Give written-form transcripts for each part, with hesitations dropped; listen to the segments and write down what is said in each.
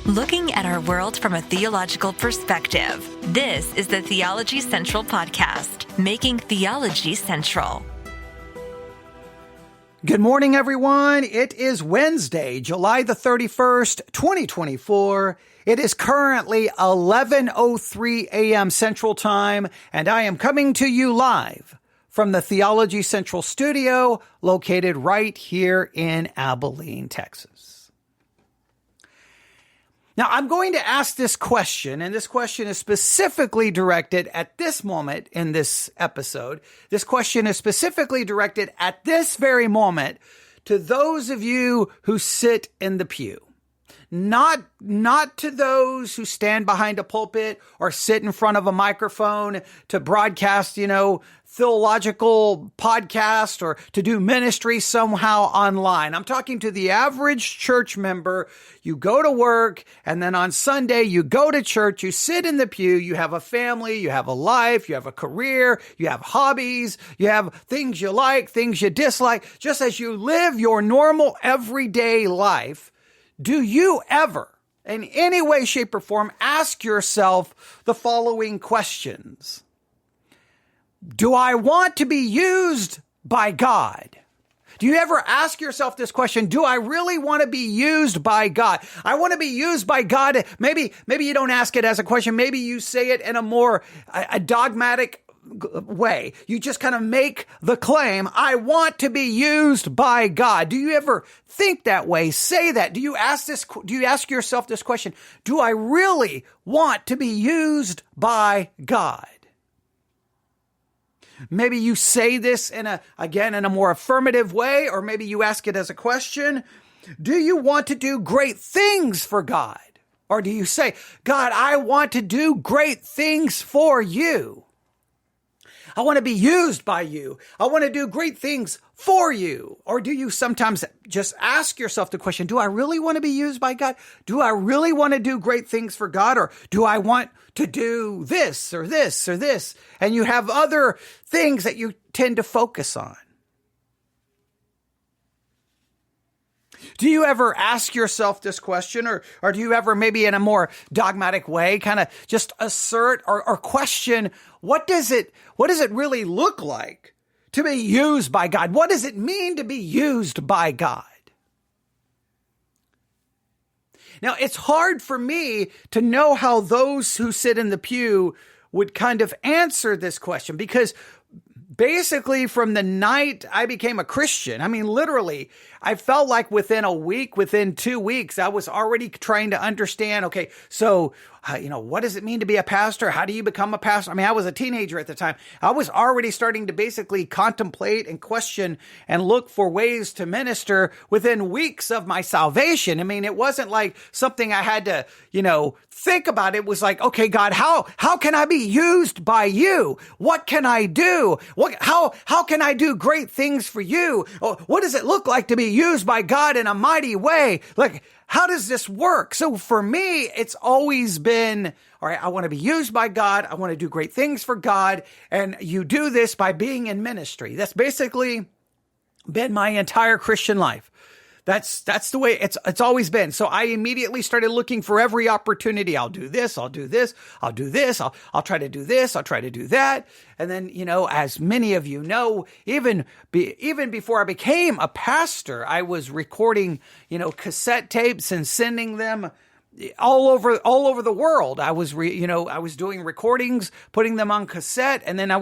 Looking at our world from a theological perspective. This is the Theology Central Podcast, making theology central. Good morning, everyone. It is Wednesday, July the 31st, 2024. It is currently 11:03 a.m. Central Time, and I am coming to you live from the Theology Central studio located right here in Abilene, Texas. Now, I'm going to ask this question, and this question is specifically directed at this moment in this episode. This question is specifically directed at this very moment to those of you who sit in the pew. Not to those who stand behind a pulpit or sit in front of a microphone to broadcast, theological podcast or to do ministry somehow online. I'm talking to the average church member. You go to work and then on Sunday you go to church, you sit in the pew, you have a family, you have a life, you have a career, you have hobbies, you have things you like, things you dislike. Just as you live your normal everyday life, do you ever, in any way, shape, or form, ask yourself the following questions? Do I want to be used by God? Do you ever ask yourself this question? Do I really want to be used by God? I want to be used by God. Maybe you don't ask it as a question. Maybe you say it in a more dogmatic way. You just kind of make the claim, I want to be used by God. Do you ever think that way? Say that. Do you ask yourself this question? Do I really want to be used by God? Maybe you say this in a more affirmative way, or maybe you ask it as a question. Do you want to do great things for God? Or do you say, God, I want to do great things for you. I want to be used by you. I want to do great things for you. Or do you sometimes just ask yourself the question, do I really want to be used by God? Do I really want to do great things for God? Or do I want to do this or this or this? And you have other things that you tend to focus on. Do you ever ask yourself this question, or do you ever, maybe in a more dogmatic way, kind of just assert or question, what does it really look like to be used by God? What does it mean to be used by God? Now, it's hard for me to know how those who sit in the pew would kind of answer this question, because basically, from the night I became a Christian, literally, I felt like within a week, within 2 weeks, I was already trying to understand, okay, so, what does it mean to be a pastor? How do you become a pastor? I was a teenager at the time. I was already starting to basically contemplate and question and look for ways to minister within weeks of my salvation. It wasn't like something I had to, think about. It was like, okay, God, how can I be used by you? What can I do? How can I do great things for you? What does it look like to be used by God in a mighty way? Like, how does this work? So for me, it's always been, all right, I want to be used by God. I want to do great things for God. And you do this by being in ministry. That's basically been my entire Christian life. That's the way it's always been. So I immediately started looking for every opportunity. I'll do this. I'll do this. I'll do this. I'll try to do this. I'll try to do that. And then, as many of you know, even before I became a pastor, I was recording, cassette tapes and sending them all over the world. I was doing recordings, putting them on cassette, and then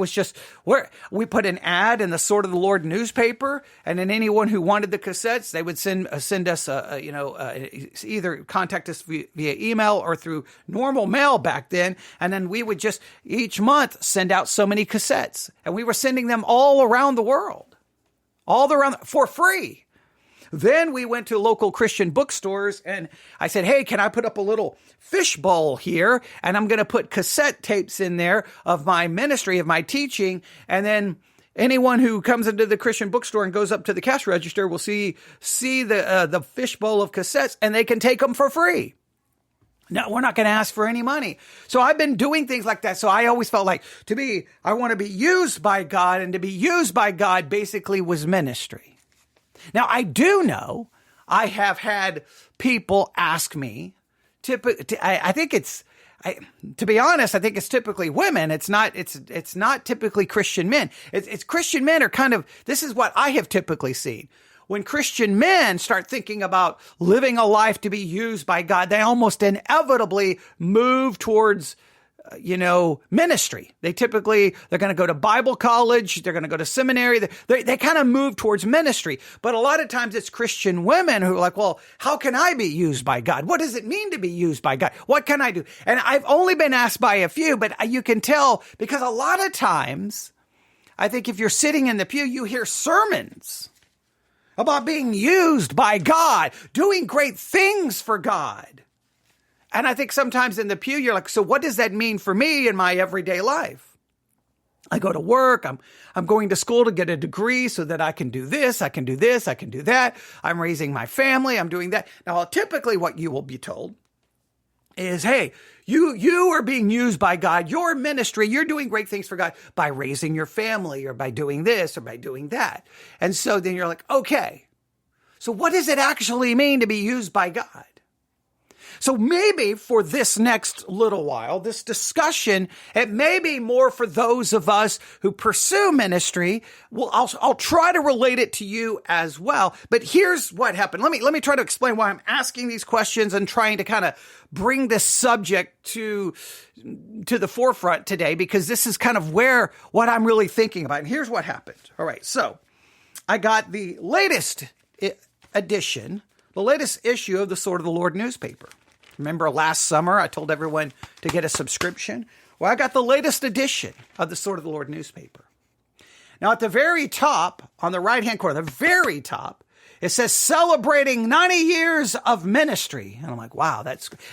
we put an ad in the Sword of the Lord newspaper, and then anyone who wanted the cassettes, they would send us either contact us via email or through normal mail back then, and then we would just each month send out so many cassettes, and we were sending them all around the world, for free. Then we went to local Christian bookstores and I said, hey, can I put up a little fishbowl here? And I'm going to put cassette tapes in there of my ministry, of my teaching. And then anyone who comes into the Christian bookstore and goes up to the cash register will see the fishbowl of cassettes, and they can take them for free. No, we're not going to ask for any money. So I've been doing things like that. So I always felt like I want to be used by God, and to be used by God basically was ministry. Now, I do know I have had people ask me I think it's, to be honest, I think it's typically women. It's not typically Christian men. It's Christian men are kind of, this is what I have typically seen. When Christian men start thinking about living a life to be used by God, they almost inevitably move towards, ministry. They're going to go to Bible college. They're going to go to seminary. They kind of move towards ministry. But a lot of times it's Christian women who are like, well, how can I be used by God? What does it mean to be used by God? What can I do? And I've only been asked by a few, but you can tell because a lot of times, I think if you're sitting in the pew, you hear sermons about being used by God, doing great things for God. And I think sometimes in the pew, you're like, so what does that mean for me in my everyday life? I go to work. I'm going to school to get a degree so that I can do this. I can do this. I can do that. I'm raising my family. I'm doing that. Now, typically what you will be told is, hey, you are being used by God. Your ministry, you're doing great things for God by raising your family or by doing this or by doing that. And so then you're like, okay, so what does it actually mean to be used by God? So maybe for this next little while, this discussion, it may be more for those of us who pursue ministry. Well, I'll try to relate it to you as well. But here's what happened. Let me try to explain why I'm asking these questions and trying to kind of bring this subject to the forefront today, because this is kind of what I'm really thinking about. And here's what happened. All right. So I got the latest edition, the latest issue of the Sword of the Lord newspaper. Remember last summer, I told everyone to get a subscription? Well, I got the latest edition of the Sword of the Lord newspaper. Now, at the very top, on the right-hand corner, the very top, it says celebrating 90 years of ministry. And I'm like, wow,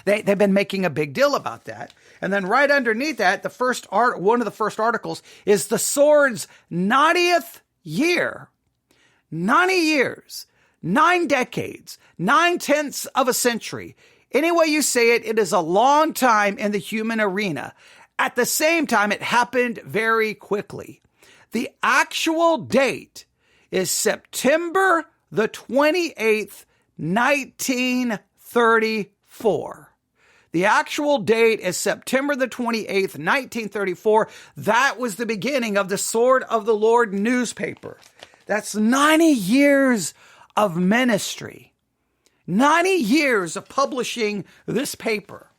they've been making a big deal about that. And then right underneath that, one of the first articles is the Sword's 90th year. 90 years, 9 decades, 9/10 of a century. Any way you say it, it is a long time in the human arena. At the same time, it happened very quickly. The actual date is September the 28th, 1934. The actual date is September the 28th, 1934. That was the beginning of the Sword of the Lord newspaper. That's 90 years of ministry. 90 years of publishing this paper.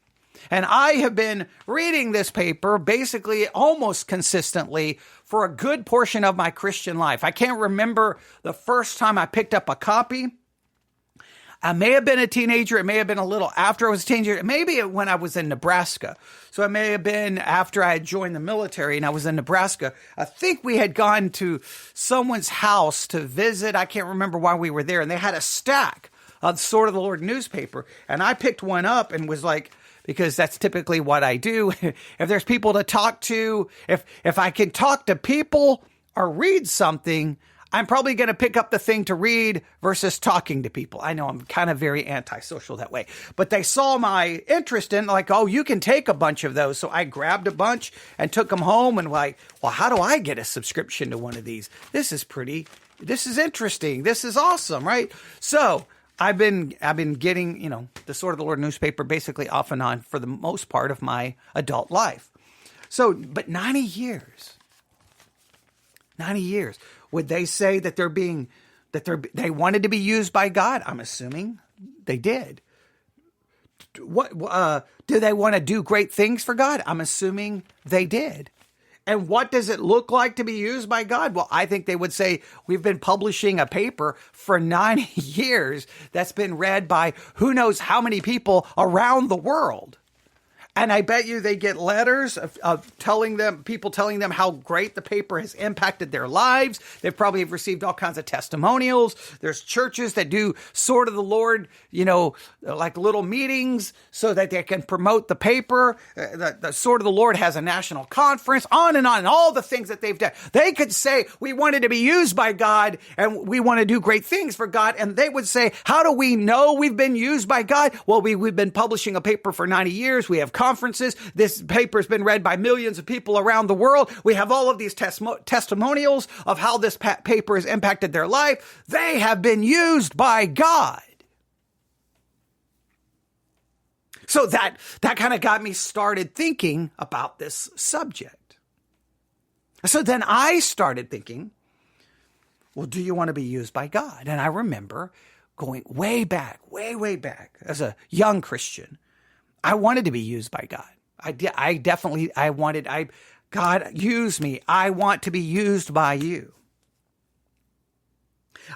And I have been reading this paper basically almost consistently for a good portion of my Christian life. I can't remember the first time I picked up a copy. I may have been a teenager. It may have been a little after I was a teenager. Maybe when I was in Nebraska. So it may have been after I had joined the military and I was in Nebraska. I think we had gone to someone's house to visit. I can't remember why we were there. And they had a stack of the Sword of the Lord newspaper. And I picked one up and was like, because that's typically what I do. If there's people to talk to, if I can talk to people or read something, I'm probably going to pick up the thing to read versus talking to people. I know I'm kind of very antisocial that way, but they saw my interest in like, oh, you can take a bunch of those. So I grabbed a bunch and took them home and like, well, how do I get a subscription to one of these? This is interesting. This is awesome, right? So I've been getting, the Sword of the Lord newspaper basically off and on for the most part of my adult life. So, but 90 years. Would they say that they wanted to be used by God? I'm assuming they did. What do they want to do great things for God? I'm assuming they did. And what does it look like to be used by God? Well, I think they would say we've been publishing a paper for 90 years that's been read by who knows how many people around the world. And I bet you they get letters of people telling them how great the paper has impacted their lives. They probably have received all kinds of testimonials. There's churches that do Sword of the Lord, like little meetings so that they can promote the paper. The Sword of the Lord has a national conference, on, and all the things that they've done. They could say, we wanted to be used by God and we want to do great things for God. And they would say, how do we know we've been used by God? Well, we've been publishing a paper for 90 years. We have conferences. This paper's been read by millions of people around the world. We have all of these testimonials of how this paper has impacted their life. They have been used by God. So that kind of got me started thinking about this subject. So then I started thinking, well, do you want to be used by God? And I remember going way back as a young Christian. I wanted to be used by God. God, use me. I want to be used by you.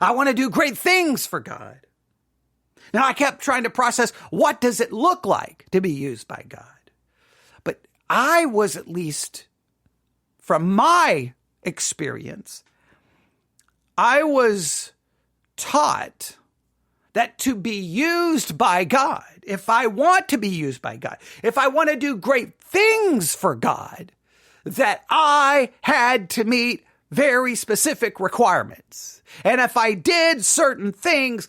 I want to do great things for God. Now, I kept trying to process, what does it look like to be used by God? But I was, at least from my experience, I was taught that to be used by God, if I want to be used by God, if I want to do great things for God, that I had to meet very specific requirements. And if I did certain things,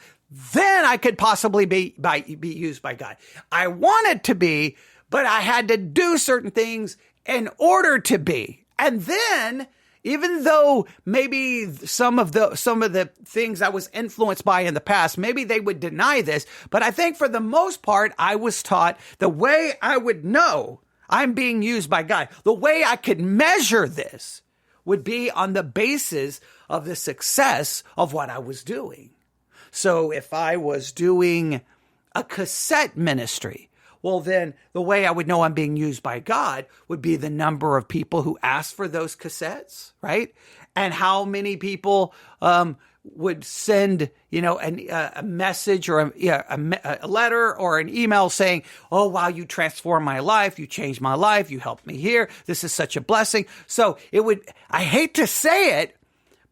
then I could possibly be used by God. I wanted to be, but I had to do certain things in order to be. And then, even though maybe some of the things I was influenced by in the past, maybe they would deny this, but I think for the most part, I was taught the way I would know I'm being used by God, the way I could measure this would be on the basis of the success of what I was doing. So if I was doing a cassette ministry, well, then the way I would know I'm being used by God would be the number of people who asked for those cassettes, right? And how many people would send, a message or a letter or an email saying, oh, wow, you transformed my life. You changed my life. You helped me here. This is such a blessing. So I hate to say it,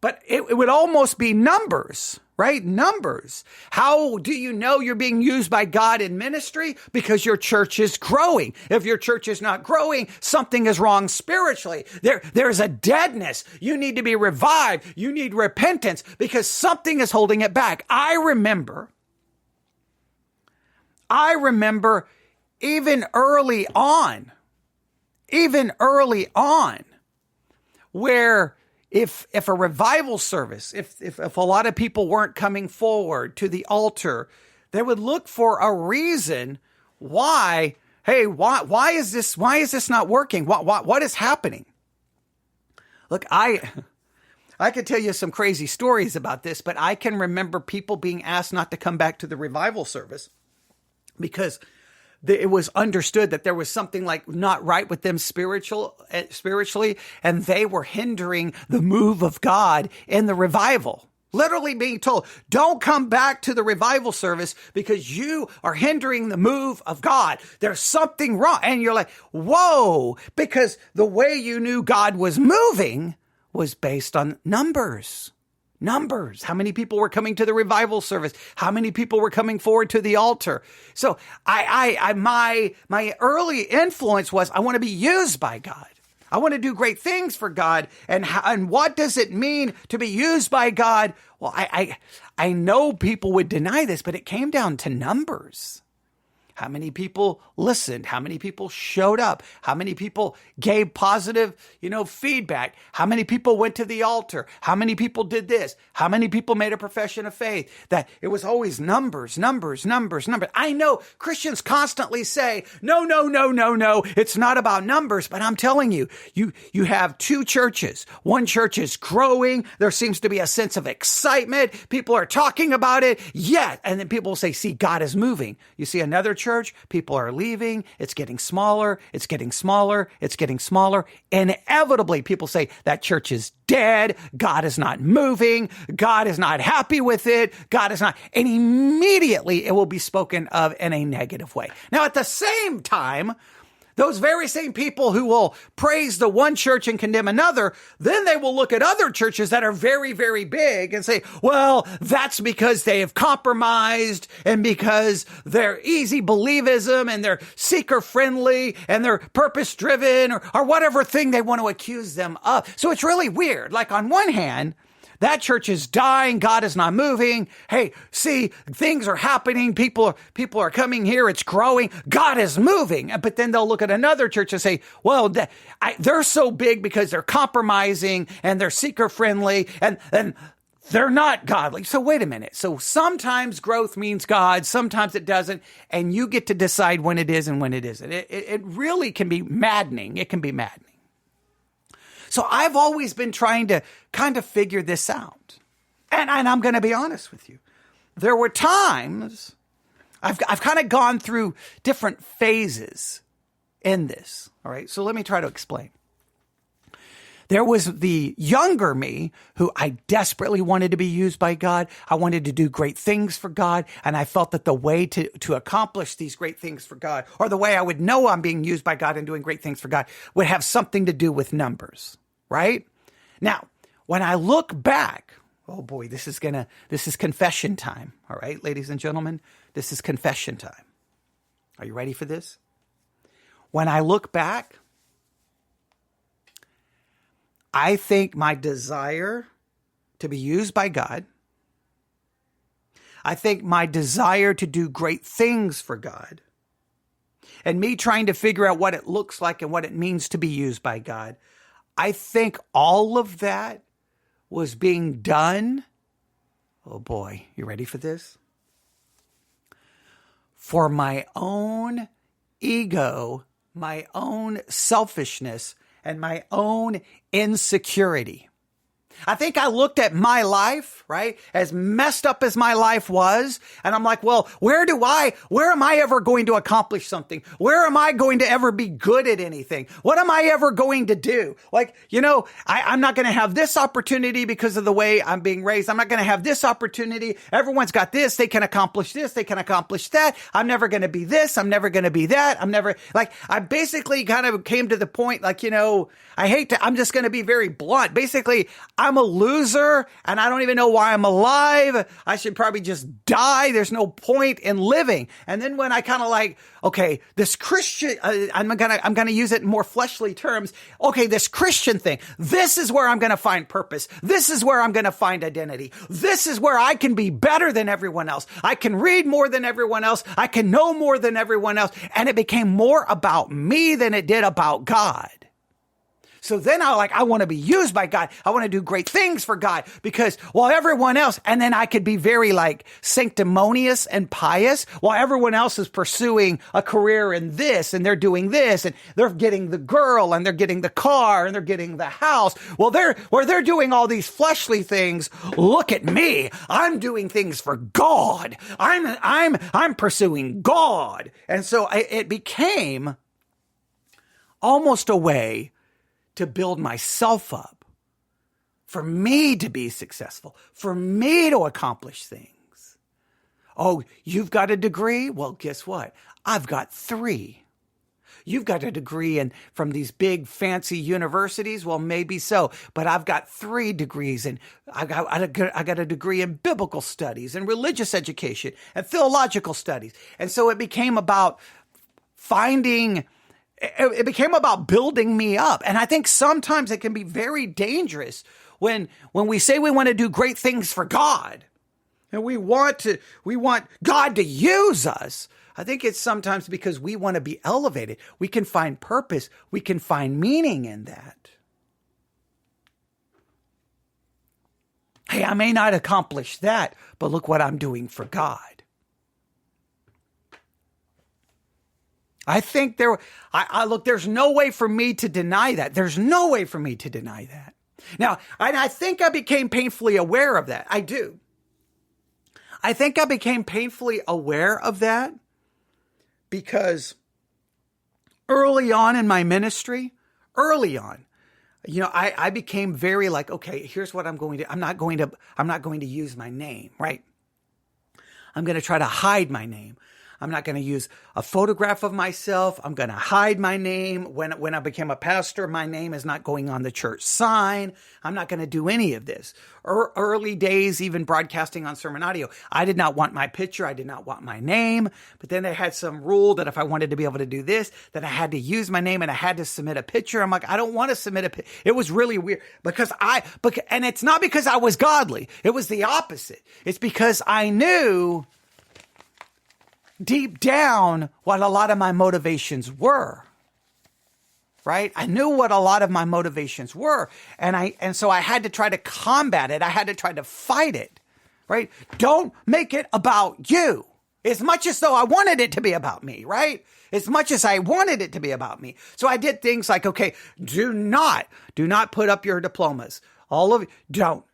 but it would almost be numbers. Right? Numbers. How do you know you're being used by God in ministry? Because your church is growing. If your church is not growing, something is wrong spiritually. There's a deadness. You need to be revived. You need repentance because something is holding it back. I remember even early on, where if a revival service, if a lot of people weren't coming forward to the altar, they would look for a reason why. Hey, why is this not working? What is happening? Look, I could tell you some crazy stories about this, but I can remember people being asked not to come back to the revival service because it was understood that there was something like not right with them spiritually, and they were hindering the move of God in the revival. Literally being told, don't come back to the revival service because you are hindering the move of God. There's something wrong. And you're like, whoa, because the way you knew God was moving was based on numbers. How many people were coming to the revival service? How many people were coming forward to the altar? So my early influence was I want to be used by God. I want to do great things for God. And what does it mean to be used by God? Well, I know people would deny this, but it came down to numbers. How many people listened? How many people showed up? How many people gave positive, feedback? How many people went to the altar? How many people did this? How many people made a profession of faith? That it was always numbers. I know Christians constantly say, no. It's not about numbers, but I'm telling you, you have two churches. One church is growing. There seems to be a sense of excitement. People are talking about it. Yeah. And then people say, see, God is moving. You see another church, people are leaving. It's getting smaller. Inevitably, people say that church is dead. God is not moving. God is not happy with it. God is not. And immediately it will be spoken of in a negative way. Now, at the same time, those very same people who will praise the one church and condemn another, then they will look at other churches that are very, very big and say, well, that's because they have compromised and because they're easy believism and they're seeker friendly and they're purpose driven or whatever thing they want to accuse them of. So it's really weird. Like on one hand, that church is dying. God is not moving. Hey, see, things are happening. People are coming here. It's growing. God is moving. But then they'll look at another church and say, well, they're so big because they're compromising and they're seeker friendly. And they're not godly. So wait a minute. So sometimes growth means God, sometimes it doesn't, and you get to decide when it is and when it isn't. It really can be maddening. It can be maddening. So I've always been trying to kind of figure this out. And I'm going to be honest with you. There were times I've kind of gone through different phases in this. All right. So let me try to explain. There was the younger me who I desperately wanted to be used by God. I wanted to do great things for God. And I felt that the way to accomplish these great things for God, or the way I would know I'm being used by God and doing great things for God, would have something to do with numbers, right? Now, when I look back, oh boy, this is confession time. All right, ladies and gentlemen, this is confession time. Are you ready for this? When I look back, I think my desire to be used by God, I think my desire to do great things for God, and me trying to figure out what it looks like and what it means to be used by God, I think all of that was being done, oh boy, you ready for this? For my own ego, my own selfishness, and my own insecurity. I think I looked at my life, right, as messed up as my life was, and I'm like, well, where am I ever going to accomplish something? Where am I going to ever be good at anything? What am I ever going to do? Like, I'm not going to have this opportunity because of the way I'm being raised. I'm not going to have this opportunity. Everyone's got this. They can accomplish this. They can accomplish that. I'm never going to be this. I'm never going to be that. I basically kind of came to the point, I'm just going to be very blunt. Basically, I'm a loser and I don't even know why I'm alive. I should probably just die. There's no point in living. And then when I kind of okay, this Christian, I'm going to use it in more fleshly terms. Okay, this Christian thing, this is where I'm going to find purpose. This is where I'm going to find identity. This is where I can be better than everyone else. I can read more than everyone else. I can know more than everyone else. And it became more about me than it did about God. So then I want to be used by God. I want to do great things for God because while everyone else, and then I could be very sanctimonious and pious while everyone else is pursuing a career in this and they're doing this and they're getting the girl and they're getting the car and they're getting the house. Well, they're doing all these fleshly things. Look at me. I'm doing things for God. I'm pursuing God. And so it became almost a way to build myself up, for me to be successful, for me to accomplish things. Oh, you've got a degree? Well, guess what? I've got 3. You've got a degree from these big fancy universities? Well, maybe so, but I've got 3 degrees, and I got a degree in biblical studies and religious education and theological studies. And so it became about it became about building me up. And I think sometimes it can be very dangerous when we say we want to do great things for God and we want God to use us. I think it's sometimes because we want to be elevated. We can find purpose. We can find meaning in that. Hey, I may not accomplish that, but look what I'm doing for God. I think there's no way for me to deny that. There's no way for me to deny that. Now, I think I became painfully aware of that. I do. I think I became painfully aware of that because early on in my ministry, I became very okay, here's what I'm going to, I'm not going to use my name, right? I'm going to try to hide my name. I'm not going to use a photograph of myself. I'm going to hide my name. When I became a pastor, my name is not going on the church sign. I'm not going to do any of this. Early days, even broadcasting on sermon audio, I did not want my picture. I did not want my name. But then they had some rule that if I wanted to be able to do this, that I had to use my name and I had to submit a picture. I'm like, I don't want to submit a picture. It was really weird and it's not because I was godly. It was the opposite. It's because I knew deep down what a lot of my motivations were. right? I knew what a lot of my motivations were. And so I had to try to combat it. I had to try to fight it, right? Don't make it about you. As much as though I wanted it to be about me, right? As much as I wanted it to be about me. So I did things like, okay, do not put up your diplomas. All of you, don't.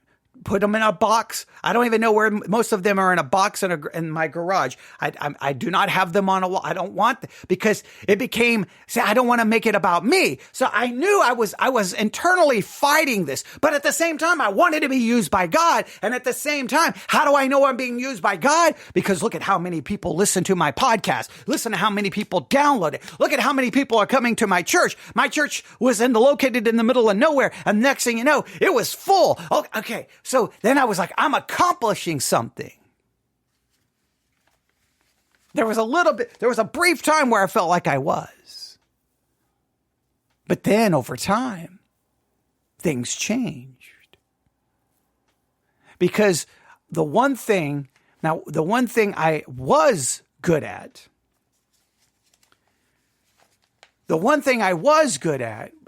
Put them in a box. I don't even know where most of them are, in a box in my garage. I do not have them on a wall. I don't want because it became, I don't want to make it about me. So I knew I was internally fighting this, but at the same time, I wanted to be used by God. And at the same time, how do I know I'm being used by God? Because look at how many people listen to my podcast. Listen to how many people download it. Look at how many people are coming to my church. My church was located in the middle of nowhere. And next thing you know, it was full. Okay. So then I was like, I'm accomplishing something. There was a brief time where I felt like I was. But then over time, things changed. Because the one thing I was good at,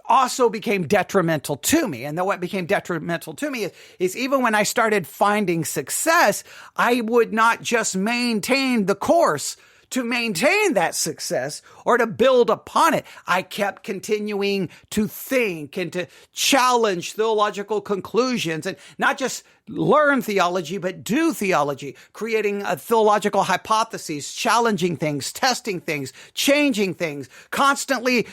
also became detrimental to me. And what became detrimental to me is even when I started finding success, I would not just maintain the course to maintain that success or to build upon it. I kept continuing to think and to challenge theological conclusions and not just learn theology, but do theology, creating theological hypotheses, challenging things, testing things, changing things, constantly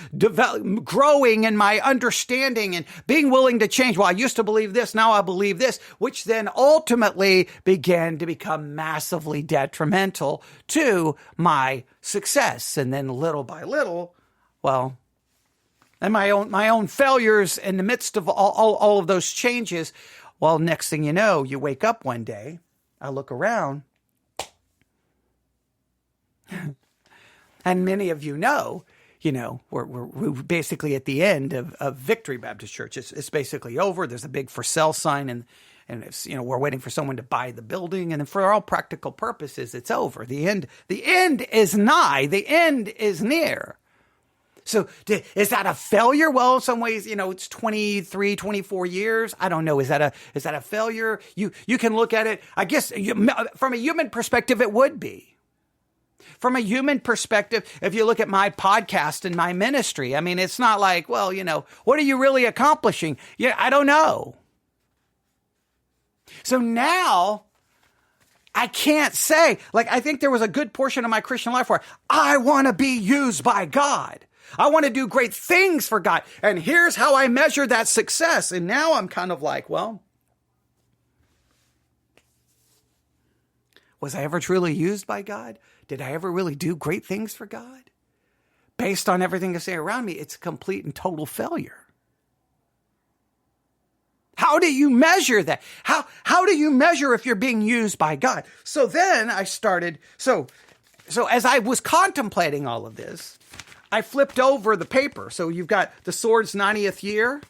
growing in my understanding and being willing to change. Well, I used to believe this, now I believe this, which then ultimately began to become massively detrimental to my success. And then little by little, and my own failures in the midst of all of those changes. Well, next thing you know, you wake up one day, I look around, and many of you know, we're basically at the end of Victory Baptist Church. It's basically over. There's a big for sale sign, and it's, we're waiting for someone to buy the building, and for all practical purposes, it's over. The end is nigh. The end is near. So is that a failure? Well, in some ways, it's 23, 24 years. I don't know. Is that a failure? You can look at it, I guess, from a human perspective, it would be. From a human perspective, if you look at my podcast and my ministry, I mean, it's not like, well, what are you really accomplishing? Yeah, I don't know. So now I can't say, I think there was a good portion of my Christian life where I want to be used by God. I want to do great things for God. And here's how I measure that success. And now I'm kind of like, well, was I ever truly used by God? Did I ever really do great things for God? Based on everything I say around me, it's a complete and total failure. How do you measure that? How do you measure if you're being used by God? So then I started, so as I was contemplating all of this, I flipped over the paper. So you've got the Sword's 90th year,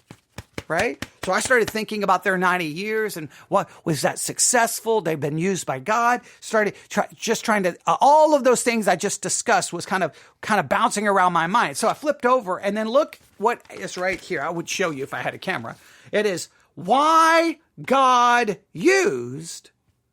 right? So I started thinking about their 90 years and what was that successful? They've been used by God. Started trying to, all of those things I just discussed was kind of bouncing around my mind. So I flipped over and then look what is right here. I would show you if I had a camera. It is why God used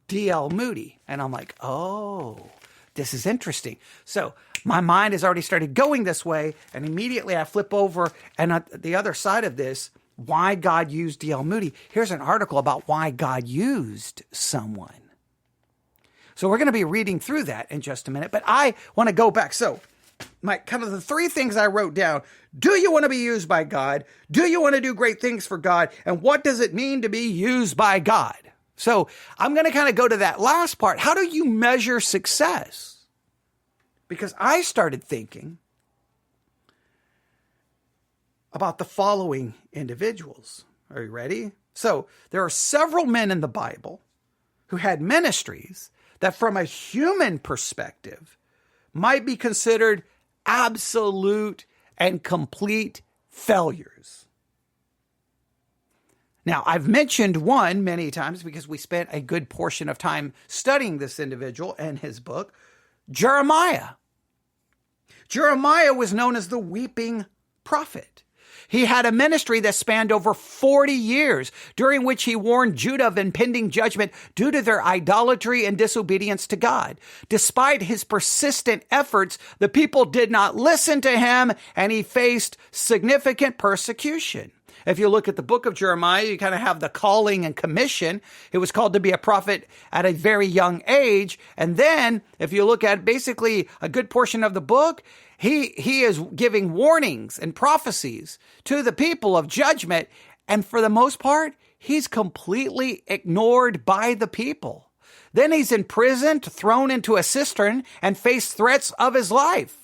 D.L. Moody. And I'm like, oh, this is interesting. So my mind has already started going this way, and immediately I flip over, and on the other side of this, why God used D.L. Moody. Here's an article about why God used someone. So we're going to be reading through that in just a minute, but I want to go back. So my kind of the three things I wrote down. Do you want to be used by God? Do you want to do great things for God? And what does it mean to be used by God? So I'm going to kind of go to that last part. How do you measure success? Because I started thinking about the following individuals. Are you ready? So there are several men in the Bible who had ministries that from a human perspective might be considered absolute and complete failures. Now, I've mentioned one many times because we spent a good portion of time studying this individual and his book, Jeremiah. Jeremiah was known as the weeping prophet. He had a ministry that spanned over 40 years, during which he warned Judah of impending judgment due to their idolatry and disobedience to God. Despite his persistent efforts, the people did not listen to him, and he faced significant persecution. If you look at the book of Jeremiah, you kind of have the calling and commission. He was called to be a prophet at a very young age. And then if you look at basically a good portion of the book, he is giving warnings and prophecies to the people of judgment. And for the most part, he's completely ignored by the people. Then he's imprisoned, thrown into a cistern, and faced threats of his life.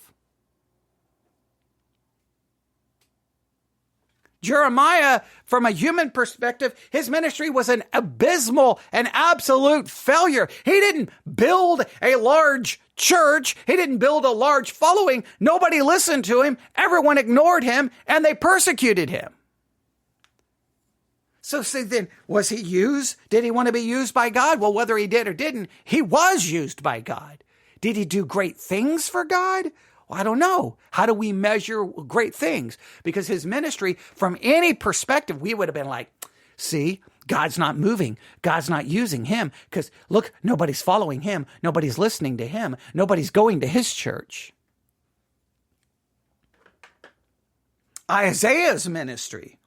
Jeremiah, from a human perspective, his ministry was an abysmal and absolute failure. He didn't build a large church. He didn't build a large following. Nobody listened to him. Everyone ignored him, and they persecuted him. So then, was he used? Did he want to be used by God? Well, whether he did or didn't, he was used by God. Did he do great things for God? Well, I don't know. How do we measure great things? Because his ministry, from any perspective, we would have been like, see, God's not moving. God's not using him. Because look, nobody's following him. Nobody's listening to him. Nobody's going to his church. Isaiah's ministry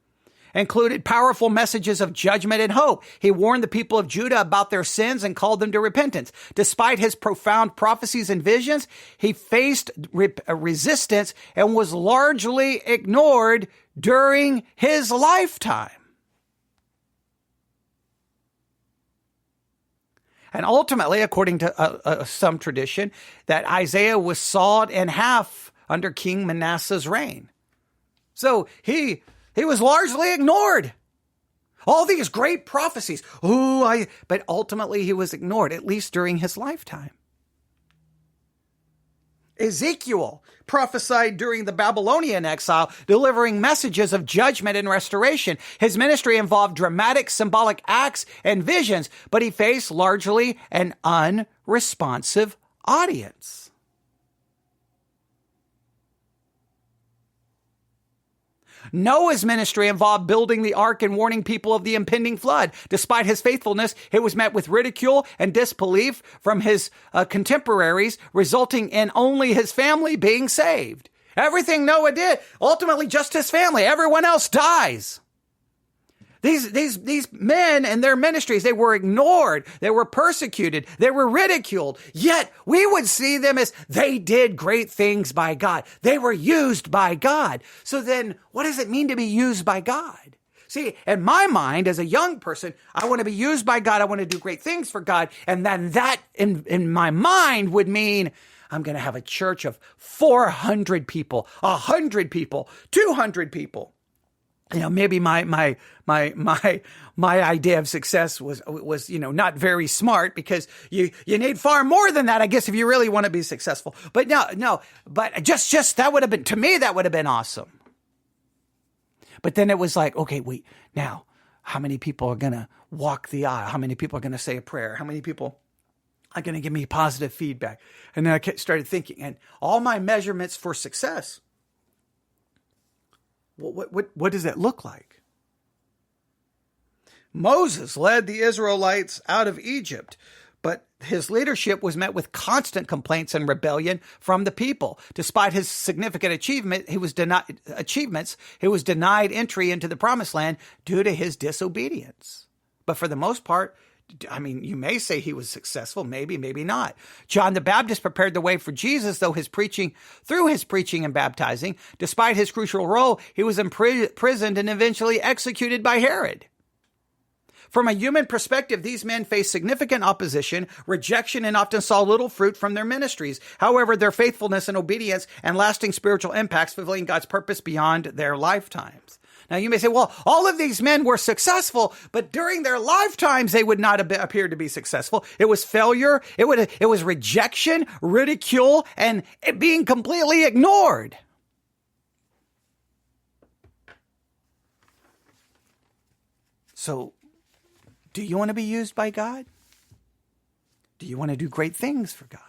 included powerful messages of judgment and hope. He warned the people of Judah about their sins and called them to repentance. Despite his profound prophecies and visions, he faced resistance and was largely ignored during his lifetime. And ultimately, according to some tradition, that Isaiah was sawed in half under King Manasseh's reign. So he was largely ignored. All these great prophecies. But ultimately he was ignored, at least during his lifetime. Ezekiel prophesied during the Babylonian exile, delivering messages of judgment and restoration. His ministry involved dramatic symbolic acts and visions, but he faced largely an unresponsive audience. Noah's ministry involved building the ark and warning people of the impending flood. Despite his faithfulness, it was met with ridicule and disbelief from his contemporaries, resulting in only his family being saved. Everything Noah did, ultimately just his family. Everyone else dies. These men and their ministries, they were ignored, they were persecuted, they were ridiculed. Yet we would see them as they did great things by God. They were used by God. So then what does it mean to be used by God? See, in my mind, as a young person, I want to be used by God. I want to do great things for God. And then that in my mind would mean I'm going to have a church of 400 people, 100 people, 200 people. You know, maybe my idea of success was, not very smart, because you need far more than that, I guess, if you really want to be successful. But but just that would have been, to me, that would have been awesome. But then it was like, okay, wait, now how many people are going to walk the aisle? How many people are going to say a prayer? How many people are going to give me positive feedback? And then I started thinking, and all my measurements for success, what does that look like? Moses led the Israelites out of Egypt, but his leadership was met with constant complaints and rebellion from the people. Despite his significant achievements, he was denied entry into the promised land due to his disobedience. But for the most part, I mean, you may say he was successful, maybe not. John the Baptist prepared the way for Jesus, through his preaching and baptizing. Despite his crucial role, he was imprisoned and eventually executed by Herod. From a human perspective, these men faced significant opposition, rejection, and often saw little fruit from their ministries. However, their faithfulness and obedience and lasting spiritual impacts fulfilling God's purpose beyond their lifetimes. Now, you may say, well, all of these men were successful, but during their lifetimes, they would not appear to be successful. It was failure. It was rejection, ridicule, and it being completely ignored. So, do you want to be used by God? Do you want to do great things for God?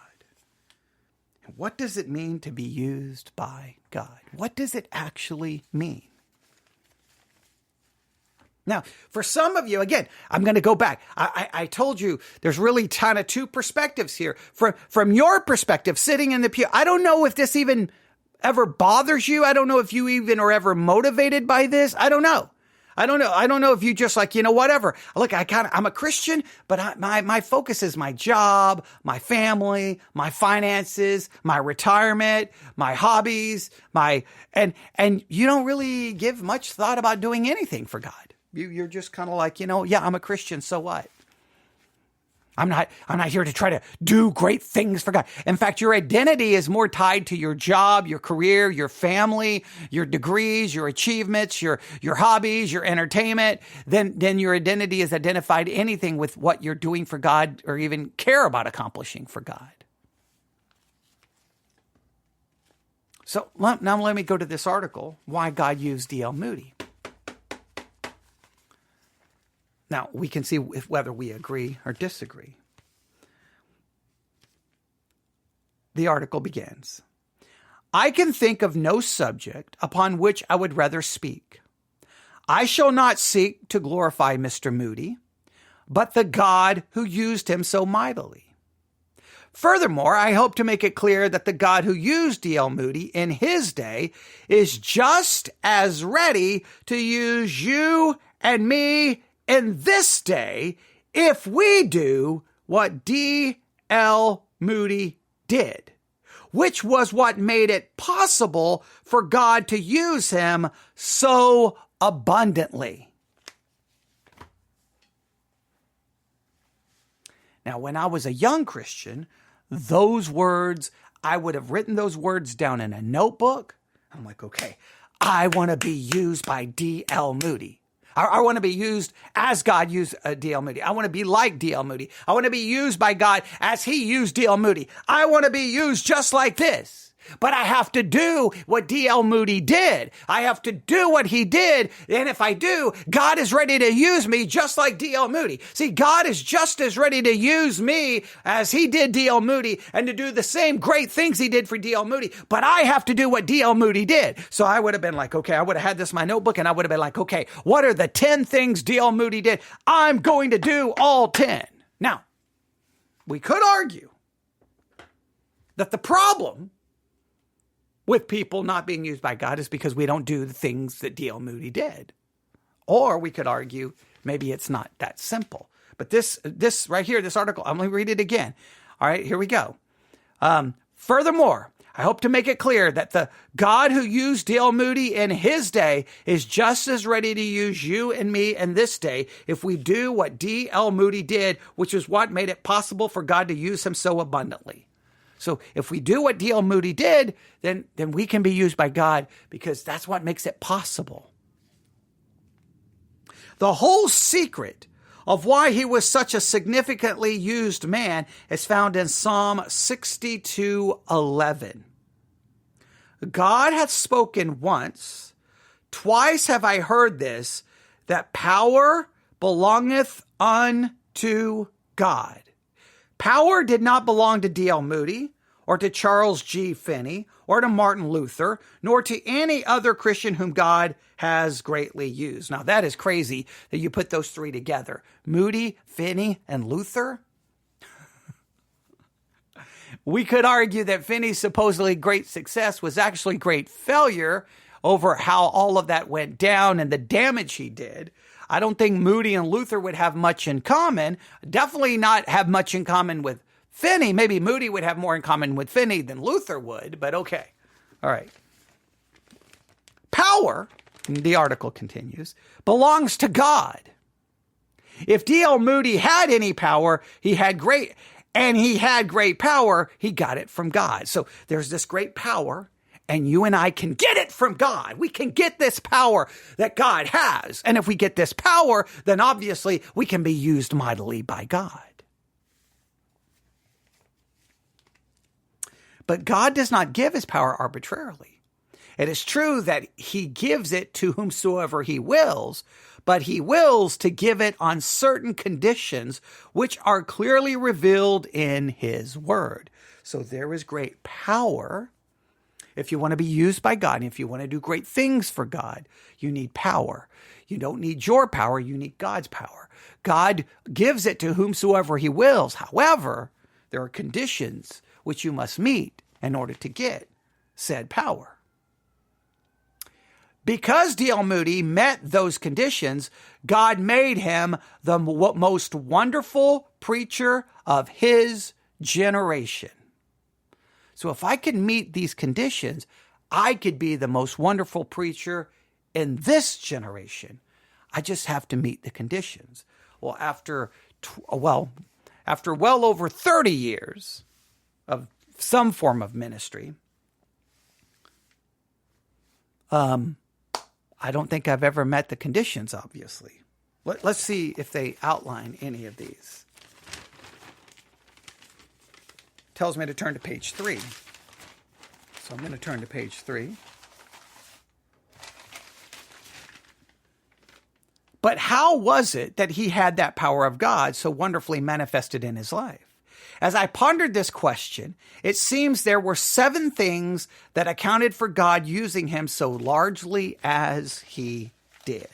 What does it mean to be used by God? What does it actually mean? Now, for some of you, again, I'm going to go back. I told you there's really kind of two perspectives here. From your perspective, sitting in the pew, I don't know if this even ever bothers you. I don't know if you even are ever motivated by this. I don't know. I don't know if you just like, whatever. Look, I'm a Christian, but my focus is my job, my family, my finances, my retirement, my hobbies, and you don't really give much thought about doing anything for God. You're just kind of like, yeah, I'm a Christian, so what? I'm not here to try to do great things for God. In fact, your identity is more tied to your job, your career, your family, your degrees, your achievements, your hobbies, your entertainment, than your identity is identified anything with what you're doing for God or even care about accomplishing for God. So now let me go to this article, Why God Used D.L. Moody. Now, we can see whether we agree or disagree. The article begins, I can think of no subject upon which I would rather speak. I shall not seek to glorify Mr. Moody, but the God who used him so mightily. Furthermore, I hope to make it clear that the God who used D.L. Moody in his day is just as ready to use you and me in this day, if we do what D.L. Moody did, which was what made it possible for God to use him so abundantly. Now, when I was a young Christian, those words, I would have written those words down in a notebook. I'm like, okay, I want to be used by D.L. Moody. I want to be used as God used D.L. Moody. I want to be like D.L. Moody. I want to be used by God as he used D.L. Moody. I want to be used just like this. But I have to do what D.L. Moody did. I have to do what he did. And if I do, God is ready to use me just like D.L. Moody. See, God is just as ready to use me as he did D.L. Moody and to do the same great things he did for D.L. Moody. But I have to do what D.L. Moody did. So I would have been like, okay, I would have had this in my notebook and I would have been like, okay, what are the 10 things D.L. Moody did? I'm going to do all 10. Now, we could argue that the problem with people not being used by God is because we don't do the things that D.L. Moody did. Or we could argue maybe it's not that simple. But this right here, this article, I'm going to read it again. All right, here we go. Furthermore, I hope to make it clear that the God who used D.L. Moody in his day is just as ready to use you and me in this day if we do what D.L. Moody did, which is what made it possible for God to use him so abundantly. So if we do what D.L. Moody did, then we can be used by God because that's what makes it possible. The whole secret of why he was such a significantly used man is found in Psalm 62:11. God hath spoken once, twice have I heard this, that power belongeth unto God. Power did not belong to D.L. Moody or to Charles G. Finney or to Martin Luther, nor to any other Christian whom God has greatly used. Now, that is crazy that you put those three together. Moody, Finney, and Luther. We could argue that Finney's supposedly great success was actually great failure over how all of that went down and the damage he did. I don't think Moody and Luther would have much in common. Definitely not have much in common with Finney. Maybe Moody would have more in common with Finney than Luther would, but okay. All right. Power, the article continues, belongs to God. If D.L. Moody had any power, he had great power, he got it from God. So there's this great power. And you and I can get it from God. We can get this power that God has. And if we get this power, then obviously we can be used mightily by God. But God does not give his power arbitrarily. It is true that he gives it to whomsoever he wills, but he wills to give it on certain conditions which are clearly revealed in his word. So there is great power. if you want to be used by God, and if you want to do great things for God, you need power. You don't need your power, you need God's power. God gives it to whomsoever he wills. However, there are conditions which you must meet in order to get said power. Because D.L. Moody met those conditions, God made him the most wonderful preacher of his generation. So if I could meet these conditions, I could be the most wonderful preacher in this generation. I just have to meet the conditions. Well, after well over 30 years of some form of ministry, I don't think I've ever met the conditions, obviously. Let's see if they outline any of these. Tells me to turn to page 3. So I'm going to turn to page 3. But how was it that he had that power of God so wonderfully manifested in his life? As I pondered this question, it seems there were 7 things that accounted for God using him so largely as he did.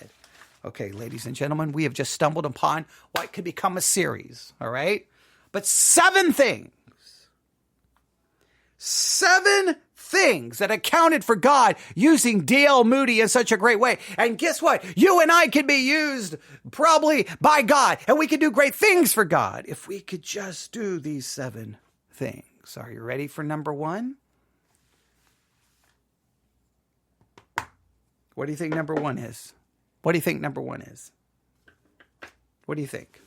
Okay, ladies and gentlemen, we have just stumbled upon what could become a series, all right? But 7 things. 7 things that accounted for God using D.L. Moody in such a great way. And guess what? You and I could be used probably by God, and we could do great things for God if we could just do these 7 things. Are you ready for number 1? What do you think number 1 is? What do you think number 1 is? What do you think?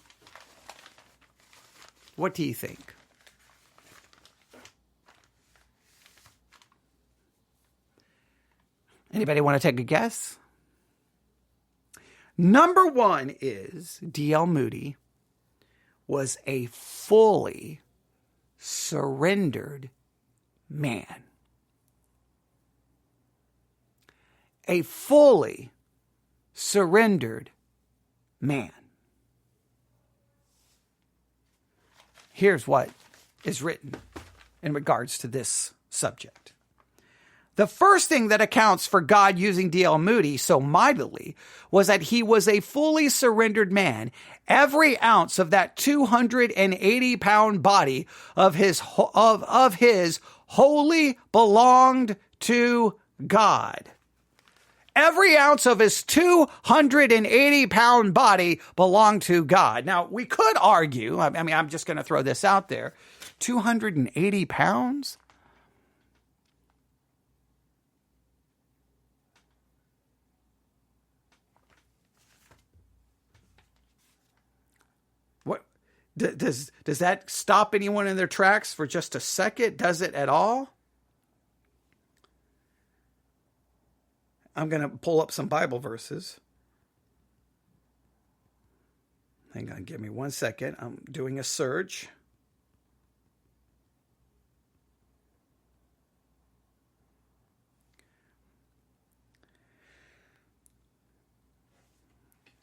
What do you think? Anybody want to take a guess? Number 1 is D.L. Moody was a fully surrendered man. A fully surrendered man. Here's what is written in regards to this subject. The first thing that accounts for God using D.L. Moody so mightily was that he was a fully surrendered man. Every ounce of that 280-pound body of his wholly belonged to God. Every ounce of his 280-pound body belonged to God. Now, we could argue, I'm just going to throw this out there, 280 pounds? Does that stop anyone in their tracks for just a second? Does it at all? I'm going to pull up some Bible verses. Hang on, give me 1 second. I'm doing a search.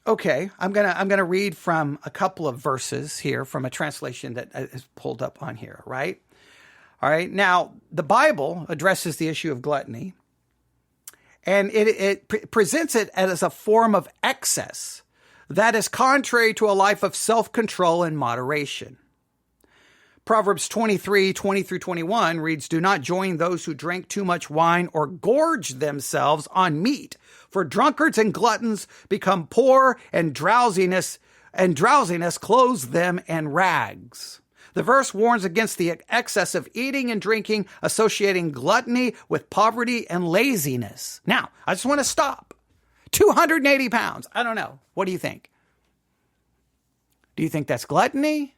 Okay, I'm gonna read from a couple of verses here from a translation that is pulled up on here, right? All right, now the Bible addresses the issue of gluttony, and it presents it as a form of excess that is contrary to a life of self-control and moderation. Proverbs 23:20-21 reads, "Do not join those who drink too much wine or gorge themselves on meat, for drunkards and gluttons become poor, and drowsiness clothes them in rags." The verse warns against the excess of eating and drinking, associating gluttony with poverty and laziness. Now, I just want to stop. 280 pounds. I don't know. What do you think? Do you think that's gluttony?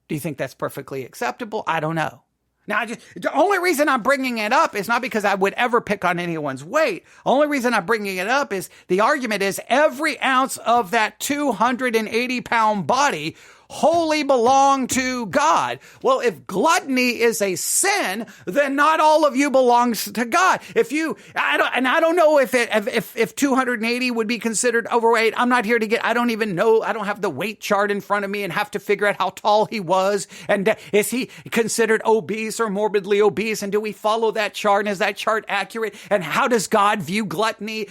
Do you think that's perfectly acceptable? I don't know. Now, the only reason I'm bringing it up is not because I would ever pick on anyone's weight. The only reason I'm bringing it up is the argument is every ounce of that 280-pound body wholly belong to God. Well, if gluttony is a sin, then not all of you belongs to God. I don't know if 280 would be considered overweight. I'm not here I don't even know. I don't have the weight chart in front of me and have to figure out how tall he was. And is he considered obese or morbidly obese? And do we follow that chart? And is that chart accurate? And how does God view gluttony?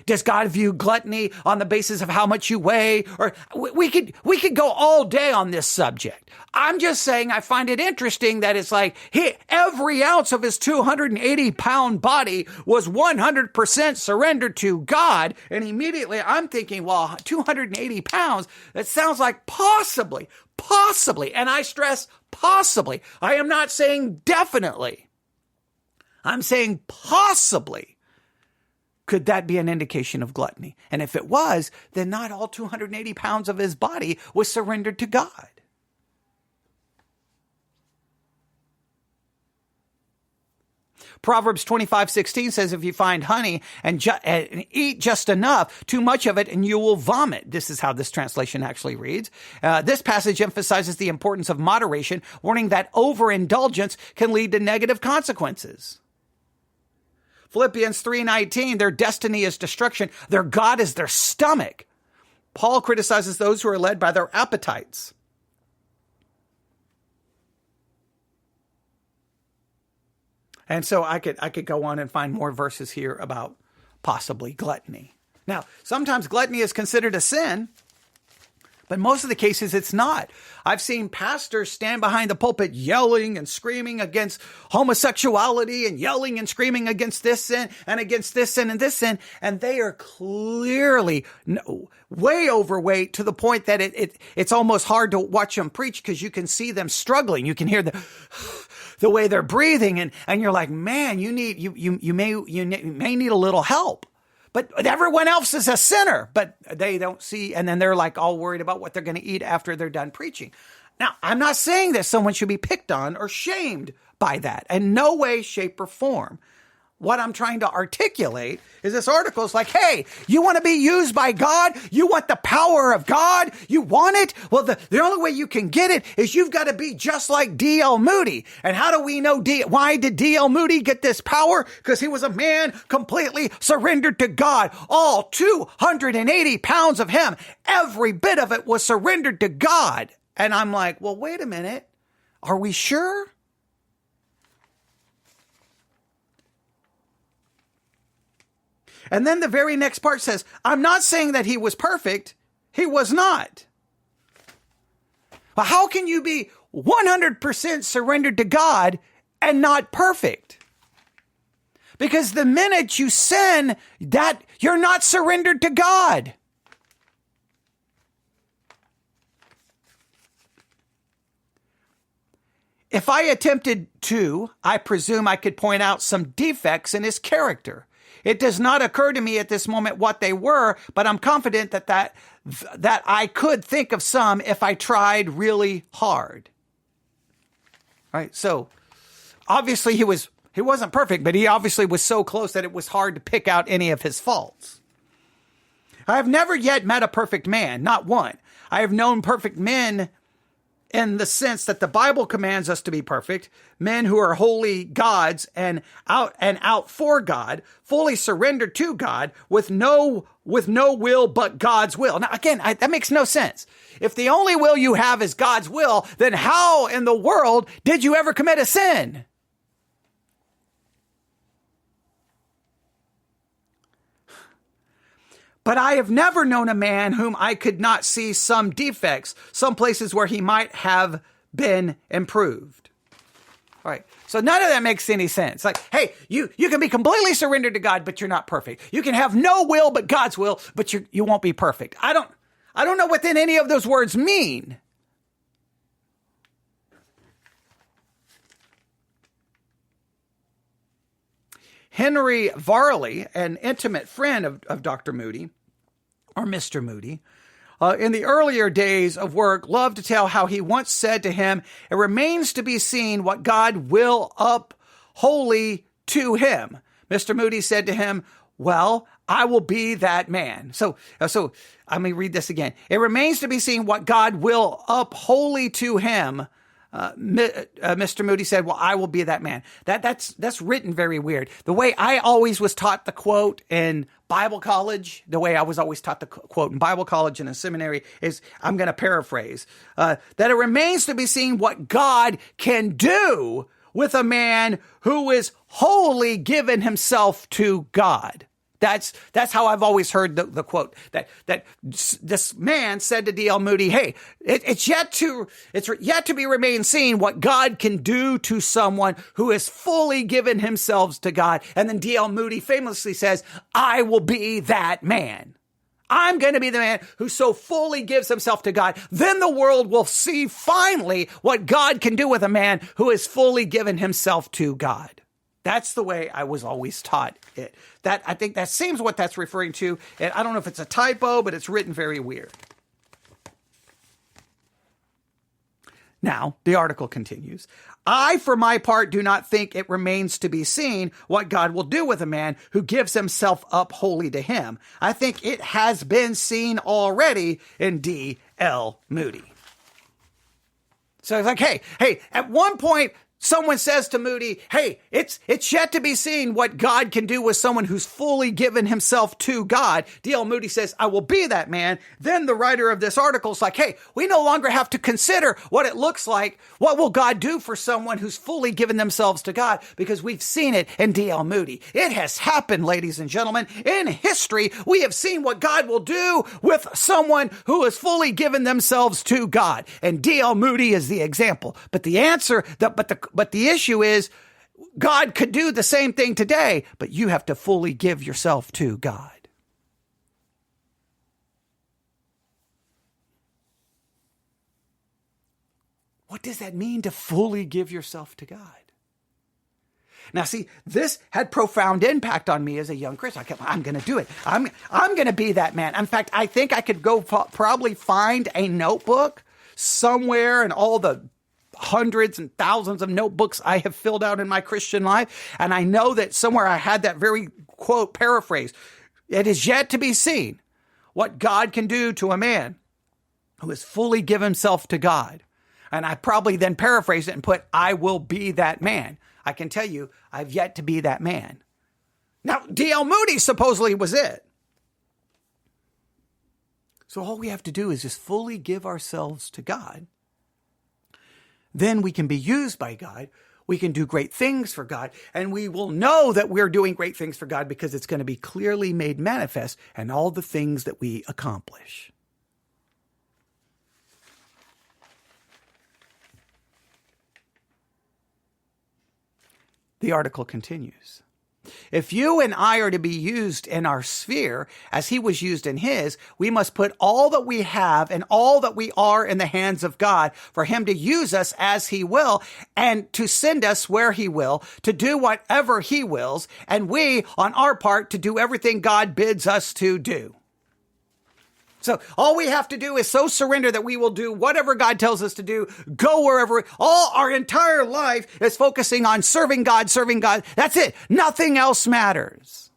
Does God view gluttony on the basis of how much you weigh? Or we could go all day on this subject. I'm just saying I find it interesting that it's like every ounce of his 280-pound body was 100% surrendered to God. And immediately I'm thinking, well, 280 pounds, that sounds like possibly, and I stress possibly. I am not saying definitely. I'm saying possibly. Could that be an indication of gluttony? And if it was, then not all 280 pounds of his body was surrendered to God. Proverbs 25:16 says, if you find honey and eat just enough, too much of it, and you will vomit. This is how this translation actually reads. This passage emphasizes the importance of moderation, warning that overindulgence can lead to negative consequences. Philippians 3:19, their destiny is destruction. Their God is their stomach. Paul criticizes those who are led by their appetites. And so I could go on and find more verses here about possibly gluttony. Now, sometimes gluttony is considered a sin, but most of the cases it's not. I've seen pastors stand behind the pulpit yelling and screaming against homosexuality and yelling and screaming against this sin and against this sin and this sin. And they are clearly way overweight to the point that it's almost hard to watch them preach because you can see them struggling. You can hear the way they're breathing and you're like, man, you may need a little help. But everyone else is a sinner, but they don't see. And then they're like all worried about what they're going to eat after they're done preaching. Now, I'm not saying that someone should be picked on or shamed by that in no way, shape, or form. What I'm trying to articulate is this article is like, hey, you want to be used by God? You want the power of God? You want it? Well, the only way you can get it is you've got to be just like D.L. Moody. And how do we know why did D.L. Moody get this power? Because he was a man completely surrendered to God. All 280 pounds of him, every bit of it was surrendered to God. And I'm like, well, wait a minute. Are we sure? And then the very next part says, I'm not saying that he was perfect. He was not. Well, how can you be 100% surrendered to God and not perfect? Because the minute you sin, that you're not surrendered to God. If I attempted to, I presume I could point out some defects in his character. It does not occur to me at this moment what they were, but I'm confident that I could think of some if I tried really hard. All right, so obviously he wasn't perfect, but he obviously was so close that it was hard to pick out any of his faults. I have never yet met a perfect man, not one. I have known perfect men in the sense that the Bible commands us to be perfect, men who are holy gods and out for God, fully surrendered to God with no will but God's will. Now, again, that makes no sense. If the only will you have is God's will, then how in the world did you ever commit a sin? But I have never known a man whom I could not see some defects, some places where he might have been improved. All right. So none of that makes any sense. Like, hey, you can be completely surrendered to God, but you're not perfect. You can have no will but God's will, but you won't be perfect. I don't know what then any of those words mean. Henry Varley, an intimate friend of Dr. Moody, or Mr. Moody, in the earlier days of work, loved to tell how he once said to him, it remains to be seen what God will up wholly to him. Mr. Moody said to him, well, I will be that man. So let me read this again. It remains to be seen what God will up wholly to him. Mr. Moody said, well, I will be that man. That's written very weird. The way I always was taught the quote in Bible college, the way I was always taught the quote in Bible college and in seminary is, I'm going to paraphrase, that it remains to be seen what God can do with a man who is wholly given himself to God. That's how I've always heard the quote that this man said to D.L. Moody, hey, it's yet to be remain seen what God can do to someone who has fully given himself to God. And then D.L. Moody famously says, I will be that man. I'm going to be the man who so fully gives himself to God. Then the world will see finally what God can do with a man who has fully given himself to God. That's the way I was always taught it. I think that seems what that's referring to. And I don't know if it's a typo, but it's written very weird. Now, the article continues. I, for my part, do not think it remains to be seen what God will do with a man who gives himself up wholly to him. I think it has been seen already in D.L. Moody. So it's like, hey, at one point, someone says to Moody, hey, it's yet to be seen what God can do with someone who's fully given himself to God. D.L. Moody says, I will be that man. Then the writer of this article is like, hey, we no longer have to consider what it looks like. What will God do for someone who's fully given themselves to God? Because we've seen it in D.L. Moody. It has happened, ladies and gentlemen. In history, we have seen what God will do with someone who has fully given themselves to God. And D.L. Moody is the example. But the answer, but the issue is, God could do the same thing today, but you have to fully give yourself to God. What does that mean to fully give yourself to God? Now, see, this had profound impact on me as a young Christian. I'm going to do it. I'm going to be that man. In fact, I think I could go probably find a notebook somewhere in all the hundreds and thousands of notebooks I have filled out in my Christian life. And I know that somewhere I had that very quote paraphrase. It is yet to be seen what God can do to a man who has fully given himself to God. And I probably then paraphrased it and put, I will be that man. I can tell you, I've yet to be that man. Now, D.L. Moody supposedly was it. So all we have to do is just fully give ourselves to God. Then we can be used by God. We can do great things for God. And we will know that we're doing great things for God because it's going to be clearly made manifest in all the things that we accomplish. The article continues. If you and I are to be used in our sphere as he was used in his, we must put all that we have and all that we are in the hands of God for him to use us as he will and to send us where he will, to do whatever he wills, and we, on our part, to do everything God bids us to do. So all we have to do is so surrender that we will do whatever God tells us to do, go wherever. All our entire life is focusing on serving God, serving God. That's it. Nothing else matters.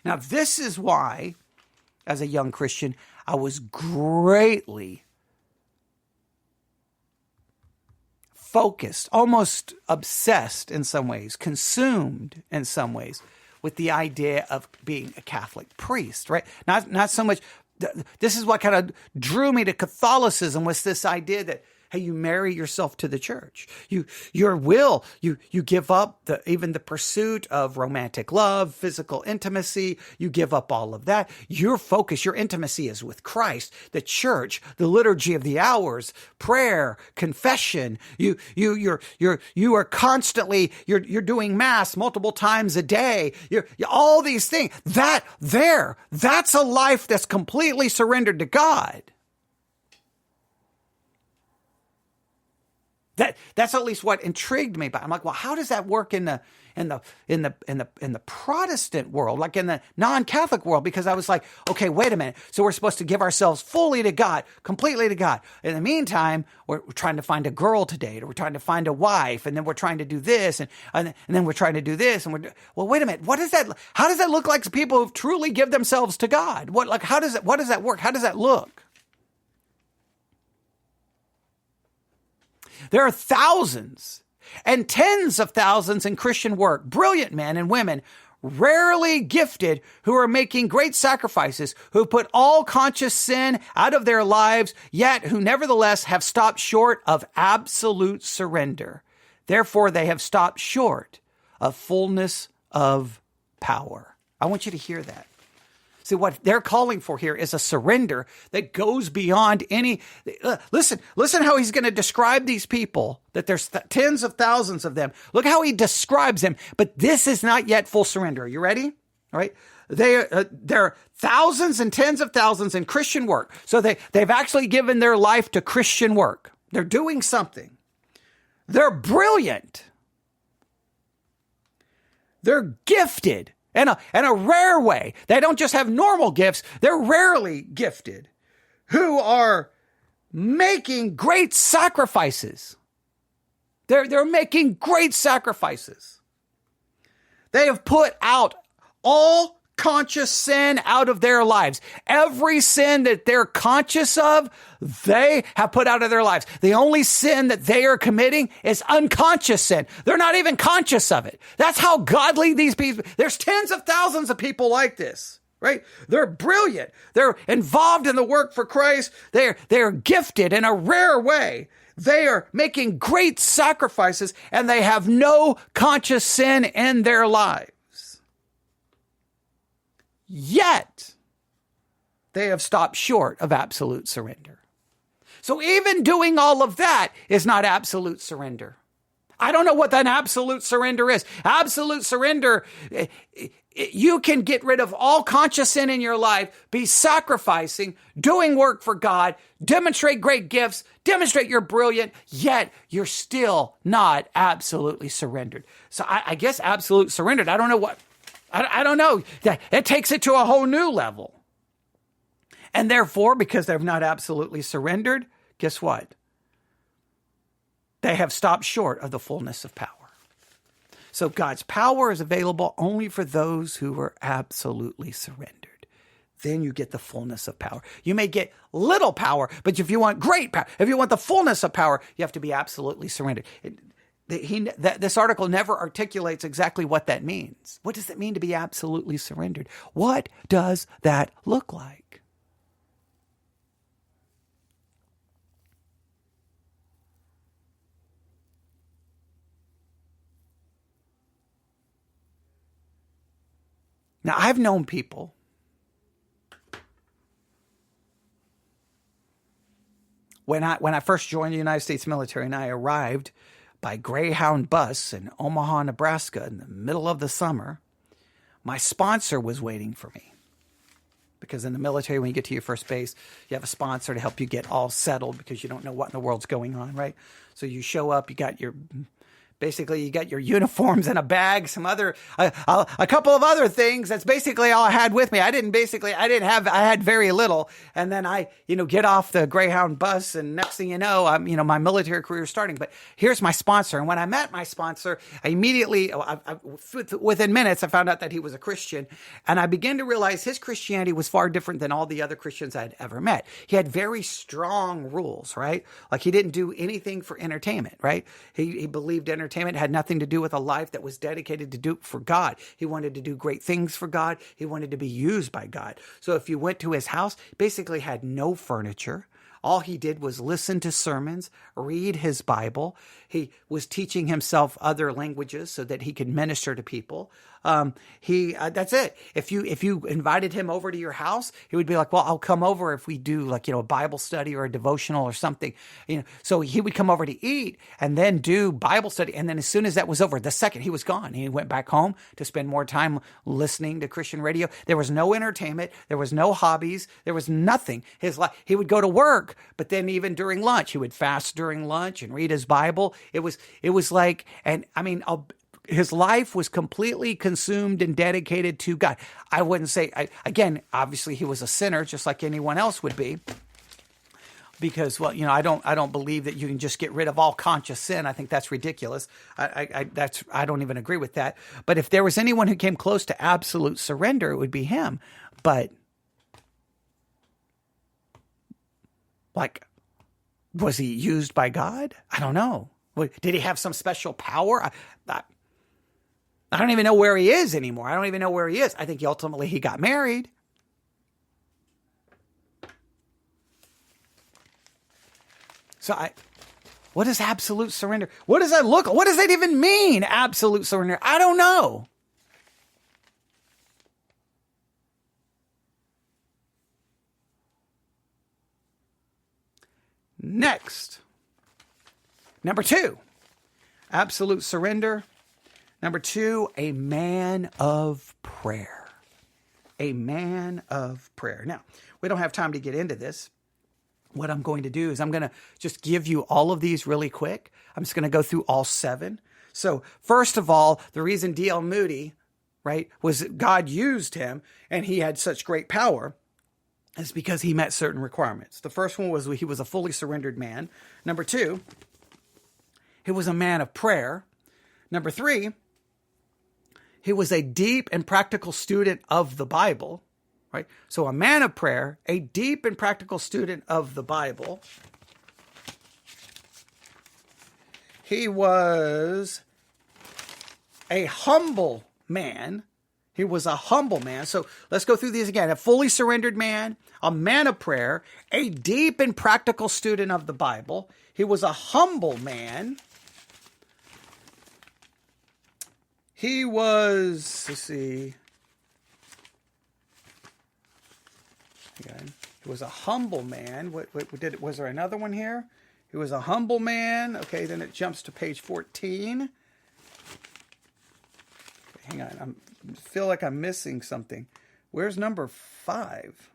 Now, this is why, as a young Christian, I was greatly focused, almost obsessed in some ways, consumed in some ways with the idea of being a Catholic priest, right? Not so much. This is what kind of drew me to Catholicism, was this idea that, hey, you marry yourself to the church. You give up even the pursuit of romantic love, physical intimacy. You give up all of that. Your focus, your intimacy is with Christ, the church, the liturgy of the hours, prayer, confession. You are constantly, you're doing mass multiple times a day. All these things. That's a life that's completely surrendered to God. That's at least what intrigued me. But I'm like, well, how does that work in the Protestant world, like in the non-Catholic world? Because I was like, okay, wait a minute. So we're supposed to give ourselves fully to God, completely to God. In the meantime, we're trying to find a girl to date, or we're trying to find a wife, and then we're trying to do this, and then we're trying to do this, and well, wait a minute. What is that? How does that look like to people who truly give themselves to God? What does that work? How does that look? There are thousands and tens of thousands in Christian work, brilliant men and women, rarely gifted, who are making great sacrifices, who put all conscious sin out of their lives, yet who nevertheless have stopped short of absolute surrender. Therefore, they have stopped short of fullness of power. I want you to hear that. See, what they're calling for here is a surrender that goes beyond any. Listen how he's going to describe these people, that there's tens of thousands of them. Look how he describes them, but this is not yet full surrender. Are you ready? All right. There are thousands and tens of thousands in Christian work. So they've actually given their life to Christian work. They're doing something. They're brilliant. They're gifted. In a rare way. They don't just have normal gifts. They're rarely gifted, who are making great sacrifices. They're making great sacrifices. They have put out all conscious sin out of their lives. Every sin that they're conscious of, they have put out of their lives. The only sin that they are committing is unconscious sin. They're not even conscious of it. That's how godly these people. There's tens of thousands of people like this, right? They're brilliant. They're involved in the work for Christ. They're gifted in a rare way. They are making great sacrifices, and they have no conscious sin in their lives. Yet, they have stopped short of absolute surrender. So even doing all of that is not absolute surrender. I don't know what an absolute surrender is. Absolute surrender, you can get rid of all conscious sin in your life, be sacrificing, doing work for God, demonstrate great gifts, demonstrate you're brilliant, yet you're still not absolutely surrendered. So I guess absolute surrendered, I don't know what. I don't know. It takes it to a whole new level. And therefore, because they've not absolutely surrendered, guess what? They have stopped short of the fullness of power. So God's power is available only for those who are absolutely surrendered. Then you get the fullness of power. You may get little power, but if you want great power, if you want the fullness of power, you have to be absolutely surrendered. This article never articulates exactly what that means. What does it mean to be absolutely surrendered? What does that look like? Now, I've known people when I first joined the United States military and I arrived by Greyhound bus in Omaha, Nebraska in the middle of the summer, my sponsor was waiting for me. Because in the military, when you get to your first base, you have a sponsor to help you get all settled because you don't know what in the world's going on, right? So you show up, you got your uniforms in a bag, a couple of other things. That's basically all I had with me. I had very little. And then I get off the Greyhound bus, and next thing you know, my military career is starting. But here's my sponsor. And when I met my sponsor, I immediately, within minutes, I found out that he was a Christian. And I began to realize his Christianity was far different than all the other Christians I'd ever met. He had very strong rules, right? Like he didn't do anything for entertainment, right? He believed entertainment had nothing to do with a life that was dedicated to do for God. He wanted to do great things for God. He wanted to be used by God. So if you went to his house, basically had no furniture. All he did was listen to sermons, read his Bible. He was teaching himself other languages so that he could minister to people. That's it. If you invited him over to your house, he would be like, well, I'll come over if we do like, a Bible study or a devotional or something, so he would come over to eat and then do Bible study. And then as soon as that was over, the second he was gone, he went back home to spend more time listening to Christian radio. There was no entertainment. There was no hobbies. There was nothing. His life, he would go to work, but then even during lunch, he would fast during lunch and read his Bible. It was like, and I mean, his life was completely consumed and dedicated to God. I wouldn't say, again, obviously he was a sinner just like anyone else would be. Because, well, I don't believe that you can just get rid of all conscious sin. I think that's ridiculous. I don't even agree with that. But if there was anyone who came close to absolute surrender, it would be him. But, like, was he used by God? I don't know. Did he have some special power? I don't even know where he is anymore. I don't even know where he is. I think ultimately he got married. So what is absolute surrender? What does that look like? What does that even mean, absolute surrender? I don't know. Next. Number 2, absolute surrender. Number 2, a man of prayer. A man of prayer. Now, we don't have time to get into this. What I'm going to do is I'm going to just give you all of these really quick. I'm just going to go through all 7. So first of all, the reason D.L. Moody, right, was God used him and he had such great power is because he met certain requirements. The first one was he was a fully surrendered man. Number 2, he was a man of prayer. Number 3, he was a deep and practical student of the Bible, right? So a man of prayer, a deep and practical student of the Bible. He was a humble man. He was a humble man. So let's go through these again. A fully surrendered man, a man of prayer, a deep and practical student of the Bible. He was a humble man. He was, let's see. Again, he was a humble man. Was there another one here? He was a humble man. Okay, then it jumps to page 14. Okay, hang on, I feel like I'm missing something. Where's number 5?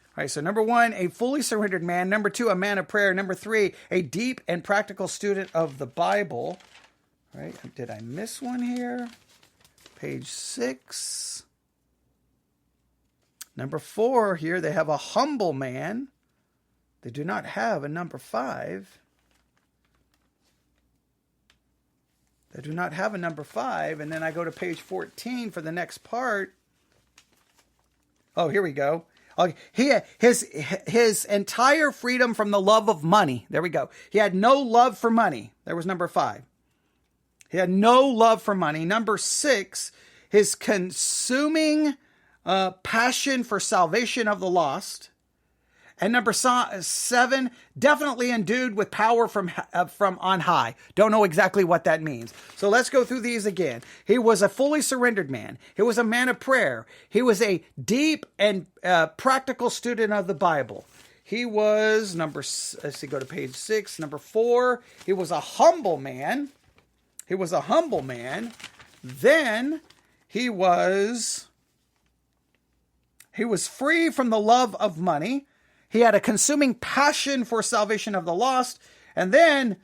All right, so number 1, a fully surrendered man. Number 2, a man of prayer. Number 3, a deep and practical student of the Bible. All right, did I miss one here? Page 6. Number 4 here, they have a humble man. They do not have a number 5. They do not have a number 5. And then I go to page 14 for the next part. Oh, here we go. His entire freedom from the love of money. There we go. He had no love for money. There was number 5. He had no love for money. Number 6, his consuming passion for salvation of the lost. And number 7, definitely endued with power from on high. Don't know exactly what that means. So let's go through these again. He was a fully surrendered man. He was a man of prayer. He was a deep and practical student of the Bible. He was go to page 6. Number 4, he was a humble man. He was a humble man. Then he was free from the love of money. He had a consuming passion for salvation of the lost. And then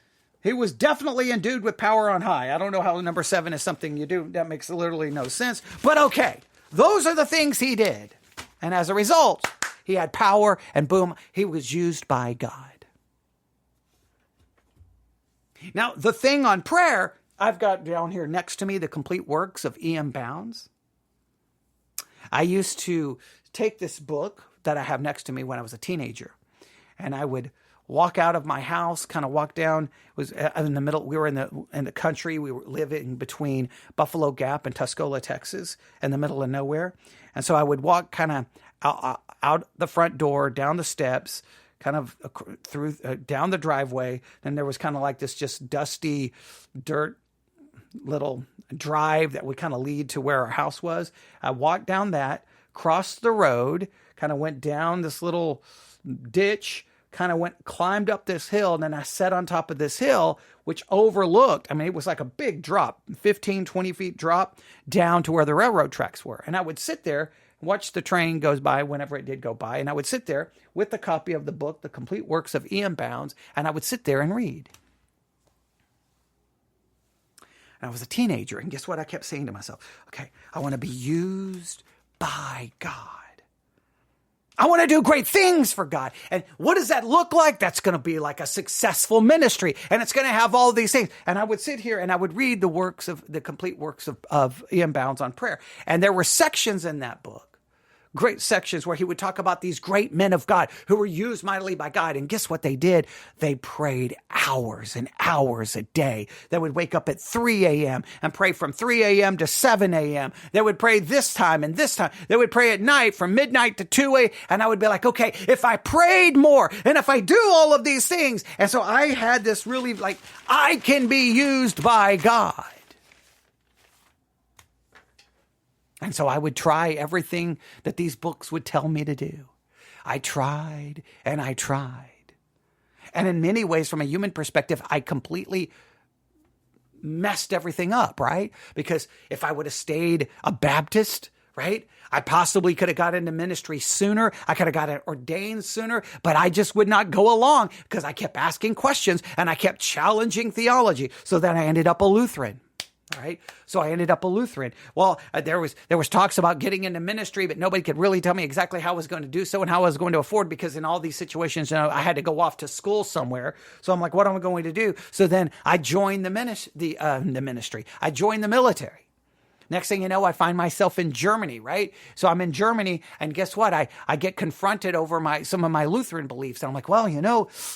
he was definitely endued with power on high. I don't know how number 7 is something you do. That makes literally no sense. But okay, those are the things he did. And as a result, he had power and boom, he was used by God. Now, the thing on prayer, I've got down here next to me the complete works of E.M. Bounds. I used to take this book that I have next to me when I was a teenager, and I would walk out of my house, kind of walk down. It was in the middle. We were in the country. We were living between Buffalo Gap and Tuscola, Texas, in the middle of nowhere. And so I would walk kind of out the front door, down the steps, kind of through down the driveway. And there was kind of like this just dusty dirt little drive that would kind of lead to where our house was. I walked down that, crossed the road, kind of went down this little ditch, climbed up this hill, and then I sat on top of this hill, which overlooked, I mean, it was like a big drop, 15, 20 feet drop down to where the railroad tracks were. And I would sit there, watch the train goes by whenever it did go by, and I would sit there with the copy of the book, The Complete Works of E.M. Bounds, and I would sit there and read. And I was a teenager, and guess what I kept saying to myself? Okay, I want to be used by God. I want to do great things for God. And what does that look like? That's going to be like a successful ministry, and it's going to have all these things. And I would sit here and I would read the complete works of E.M. Bounds on prayer. And there were sections in that book, great sections where he would talk about these great men of God who were used mightily by God. And guess what they did? They prayed hours and hours a day. They would wake up at 3 a.m. and pray from 3 a.m. to 7 a.m. They would pray this time and this time. They would pray at night from midnight to 2 a.m. And I would be like, okay, if I prayed more and if I do all of these things. And so I had this really like, I can be used by God. And so I would try everything that these books would tell me to do. I tried and I tried. And in many ways, from a human perspective, I completely messed everything up, right? Because if I would have stayed a Baptist, right, I possibly could have got into ministry sooner. I could have got ordained sooner, but I just would not go along because I kept asking questions and I kept challenging theology. So then I ended up a Lutheran. Right. So I ended up a Lutheran. Well, there was talks about getting into ministry, but nobody could really tell me exactly how I was going to do so and how I was going to afford, because in all these situations, I had to go off to school somewhere. So I'm like, what am I going to do? So then I joined the ministry. I joined the military. Next thing you know, I find myself in Germany, right? So I'm in Germany, and guess what? I get confronted over some of my Lutheran beliefs. And I'm like, well,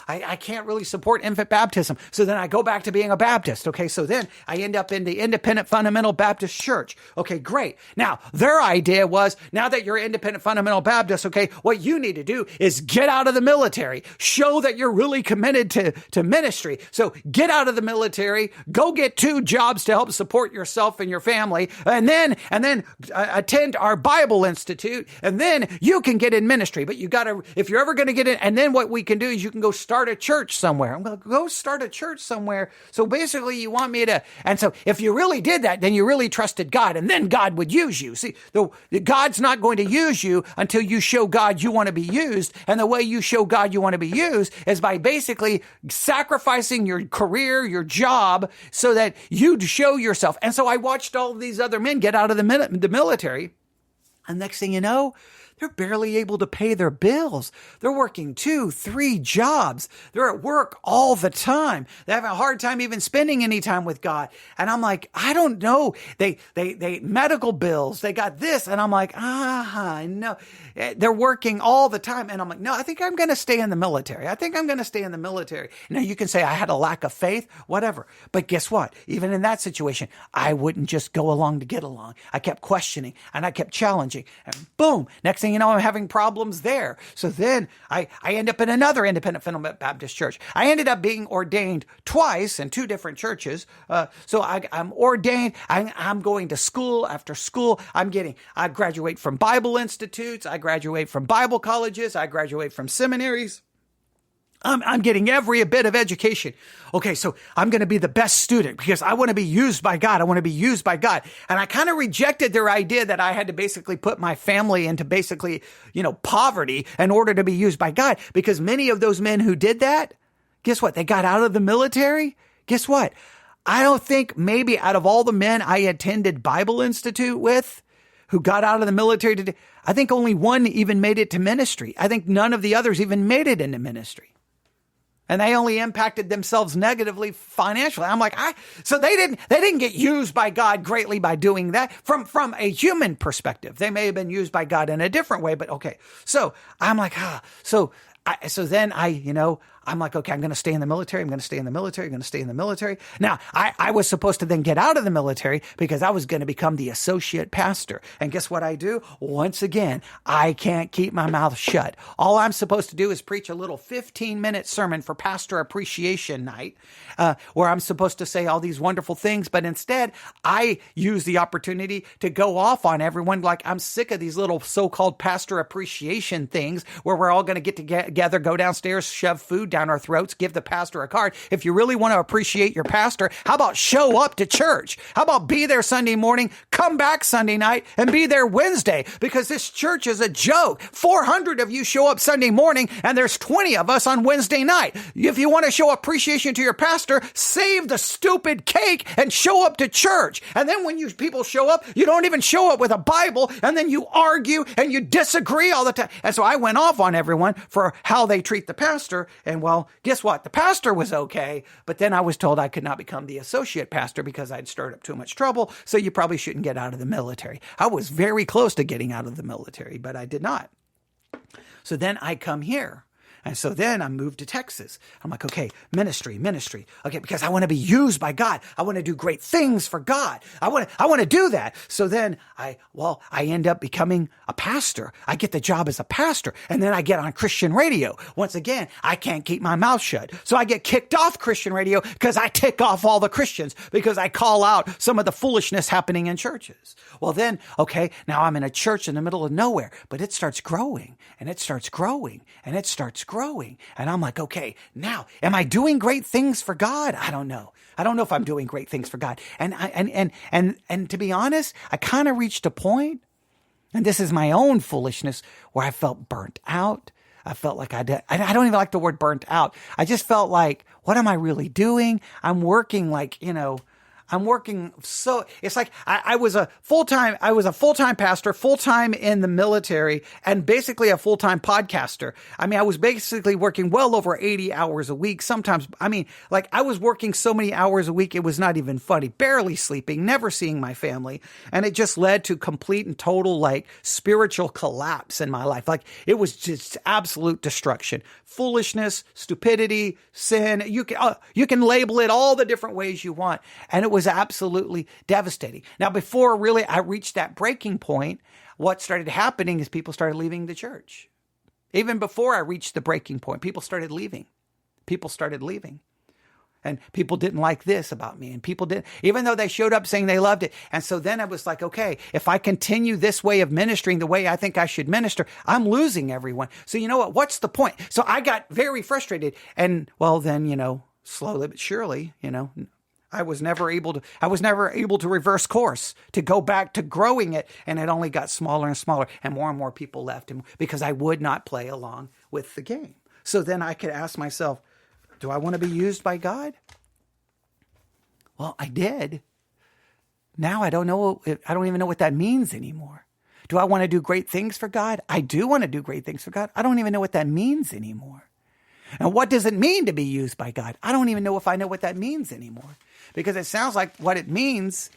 I can't really support infant baptism. So then I go back to being a Baptist. Okay, so then I end up in the Independent Fundamental Baptist Church. Okay, great. Now, their idea was, now that you're Independent Fundamental Baptist, okay, what you need to do is get out of the military. Show that you're really committed to ministry. So get out of the military, go get 2 jobs to help support yourself and your family, and then attend our Bible Institute, and then you can get in ministry. But you got to, if you're ever going to get in, and then what we can do is you can go start a church somewhere. I'm going to go start a church somewhere. So basically you want me to, and so if you really did that, then you really trusted God, and then God would use you. See, God's not going to use you until you show God you want to be used. And the way you show God you want to be used is by basically sacrificing your career, your job, so that you show yourself. And so I watched all of these other men get out of the military, and next thing you know, they're barely able to pay their bills. They're working 2, 3 jobs. They're at work all the time. They have a hard time even spending any time with God. And I'm like, I don't know. They medical bills, they got this. And I'm like, no. They're working all the time. And I'm like, no, I think I'm going to stay in the military. Now you can say I had a lack of faith, whatever. But guess what? Even in that situation, I wouldn't just go along to get along. I kept questioning and I kept challenging, and boom, next thing you know, I'm having problems there. So then I end up in another Independent Fundamental Baptist church. I ended up being ordained twice in 2 different churches. So I'm ordained. I'm going to school after school. I graduate from Bible institutes. I graduate from Bible colleges. I graduate from seminaries. I'm getting every bit of education. Okay, so I'm going to be the best student because I want to be used by God. I want to be used by God. And I kind of rejected their idea that I had to basically put my family into basically, poverty in order to be used by God. Because many of those men who did that, guess what? They got out of the military. Guess what? I don't think maybe out of all the men I attended Bible Institute with who got out of the military, I think only one even made it to ministry. I think none of the others even made it into ministry. And they only impacted themselves negatively financially. I'm like, so they didn't get used by God greatly by doing that from a human perspective. They may have been used by God in a different way, but okay. So I'm like, so so then I'm like, okay, I'm going to stay in the military. I'm going to stay in the military. I'm going to stay in the military. Now, I was supposed to then get out of the military because I was going to become the associate pastor. And guess what I do? Once again, I can't keep my mouth shut. All I'm supposed to do is preach a little 15-minute sermon for Pastor Appreciation Night, where I'm supposed to say all these wonderful things. But instead, I use the opportunity to go off on everyone. Like, I'm sick of these little so-called pastor appreciation things where we're all going to get together, go downstairs, shove food down our throats, give the pastor a card. If you really want to appreciate your pastor, how about show up to church? How about be there Sunday morning, come back Sunday night, and be there Wednesday? Because this church is a joke. 400 of you show up Sunday morning, and there's 20 of us on Wednesday night. If you want to show appreciation to your pastor, save the stupid cake and show up to church. And then when you people show up, you don't even show up with a Bible, and then you argue and you disagree all the time. And so I went off on everyone for how they treat the pastor. And well, guess what? The pastor was okay, but then I was told I could not become the associate pastor because I'd stirred up too much trouble. So you probably shouldn't get out of the military. I was very close to getting out of the military, but I did not. So then I come here. And so then I moved to Texas. I'm like, okay, ministry. Okay, because I want to be used by God. I want to do great things for God. I want to do that. So then I end up becoming a pastor. I get the job as a pastor. And then I get on Christian radio. Once again, I can't keep my mouth shut. So I get kicked off Christian radio because I tick off all the Christians because I call out some of the foolishness happening in churches. Well then, okay, now I'm in a church in the middle of nowhere, but it starts growing and it starts growing and it starts growing. And I'm like, okay, now, am I doing great things for God? I don't know. I don't know if I'm doing great things for God. And to be honest, I kind of reached a point, and this is my own foolishness, where I felt burnt out. I felt like I don't even like the word burnt out. I just felt like, what am I really doing? I'm working so it's like I was a full-time pastor, full-time in the military, and basically a full-time podcaster. I mean, I was basically working well over 80 hours a week. Sometimes, I was working so many hours a week, it was not even funny, barely sleeping, never seeing my family. And it just led to complete and total spiritual collapse in my life. It was just absolute destruction, foolishness, stupidity, sin. You can label it all the different ways you want. And it was absolutely devastating. Now, before really I reached that breaking point, what started happening is people started leaving the church. Even before I reached the breaking point, people started leaving. And people didn't like this about me. And people didn't, even though they showed up saying they loved it. And so then I was like, okay, if I continue this way of ministering the way I think I should minister, I'm losing everyone. So you know what? What's the point? So I got very frustrated. And well, then, slowly but surely, I was never able to reverse course, to go back to growing it. And it only got smaller and smaller, and more people left because I would not play along with the game. So then I could ask myself, do I want to be used by God? Well, I did. Now I don't even know what that means anymore. Do I want to do great things for God? I do want to do great things for God. I don't even know what that means anymore. And what does it mean to be used by God? I don't even know if I know what that means anymore. Because it sounds like what it means,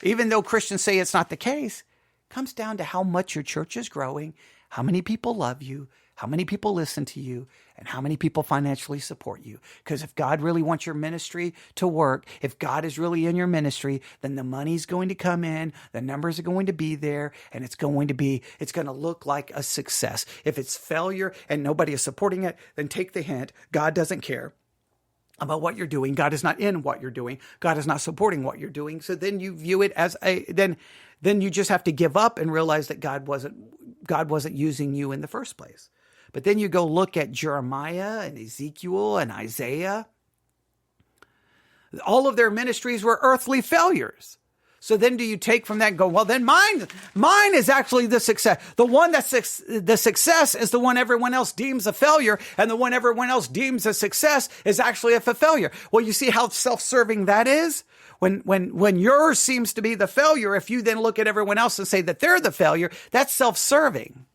even though Christians say it's not the case, comes down to how much your church is growing, how many people love you, how many people listen to you, and how many people financially support you. Because if God really wants your ministry to work, if God is really in your ministry, then the money's going to come in, the numbers are going to be there, and it's going to look like a success. If it's failure and nobody is supporting it, then take the hint. God doesn't care about what you're doing. God is not in what you're doing. God is not supporting what you're doing. So then you view it as then you just have to give up and realize that God wasn't using you in the first place. But then you go look at Jeremiah and Ezekiel and Isaiah. All of their ministries were earthly failures. So then do you take from that and go, well, then mine is actually the success. The one that's the success is the one everyone else deems a failure, and the one everyone else deems a success is actually a failure. Well, you see how self-serving that is? When yours seems to be the failure, if you then look at everyone else and say that they're the failure, that's self-serving.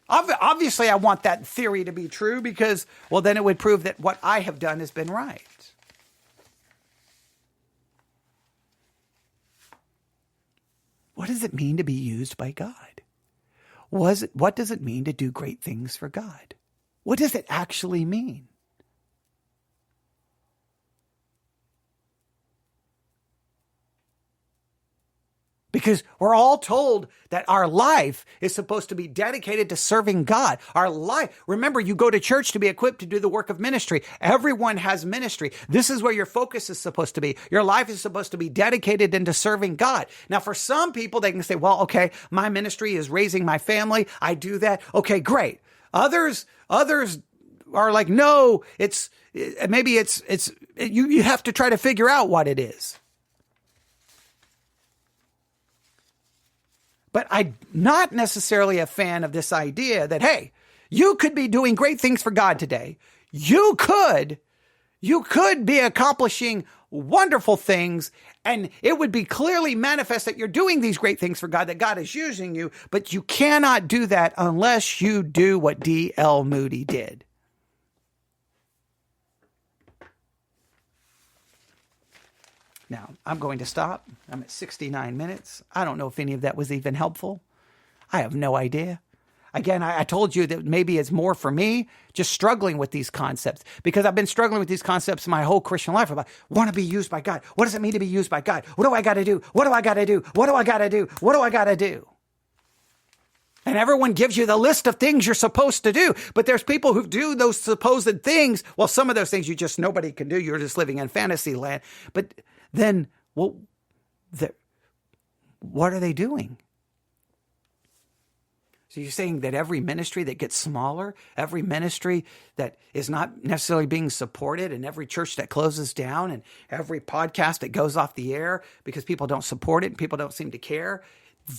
Obviously, I want that theory to be true because, well, then it would prove that what I have done has been right. What does it mean to be used by God? What does it mean to do great things for God? what does it actually mean? Because we're all told that our life is supposed to be dedicated to serving God. Our life, remember, you go to church to be equipped to do the work of ministry. Everyone has ministry. This is where your focus is supposed to be. Your life is supposed to be dedicated into serving God. Now, for some people, they can say, well, okay, my ministry is raising my family. I do that. Okay, great. Others are like, no, you have to try to figure out what it is. But I'm not necessarily a fan of this idea that, hey, you could be doing great things for God today. You could be accomplishing wonderful things, and it would be clearly manifest that you're doing these great things for God, that God is using you, but you cannot do that unless you do what D.L. Moody did. Now, I'm going to stop. I'm at 69 minutes. I don't know if any of that was even helpful. I have no idea. Again, I told you that maybe it's more for me just struggling with these concepts, because I've been struggling with these concepts my whole Christian life about want to be used by God. What does it mean to be used by God? What do I got to do? What do I got to do? What do I got to do? What do I got to do? And everyone gives you the list of things you're supposed to do. But there's people who do those supposed things. Well, some of those things nobody can do. You're just living in fantasy land. But then, well, what are they doing? So you're saying that every ministry that gets smaller, every ministry that is not necessarily being supported, and every church that closes down, and every podcast that goes off the air because people don't support it and people don't seem to care,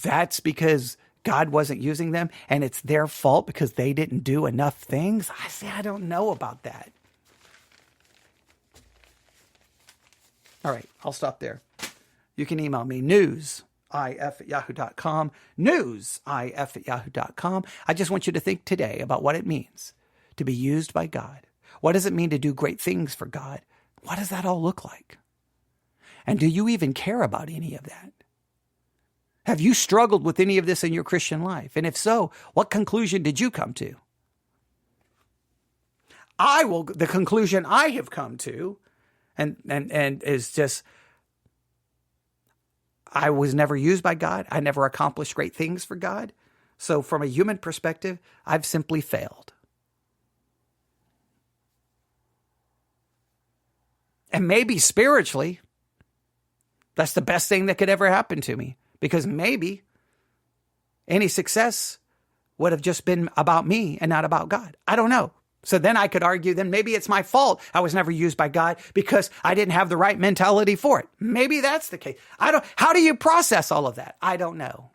that's because God wasn't using them and it's their fault because they didn't do enough things? I don't know about that. All right, I'll stop there. You can email me, newsif@yahoo.com, newsif@yahoo.com. I just want you to think today about what it means to be used by God. What does it mean to do great things for God? What does that all look like? And do you even care about any of that? Have you struggled with any of this in your Christian life? And if so, what conclusion did you come to? The conclusion I have come to and is just, I was never used by God. I never accomplished great things for God. So from a human perspective, I've simply failed. And maybe spiritually, that's the best thing that could ever happen to me, because maybe any success would have just been about me and not about God. I don't know. So then I could argue, then maybe it's my fault I was never used by God because I didn't have the right mentality for it. Maybe that's the case. How do you process all of that? I don't know.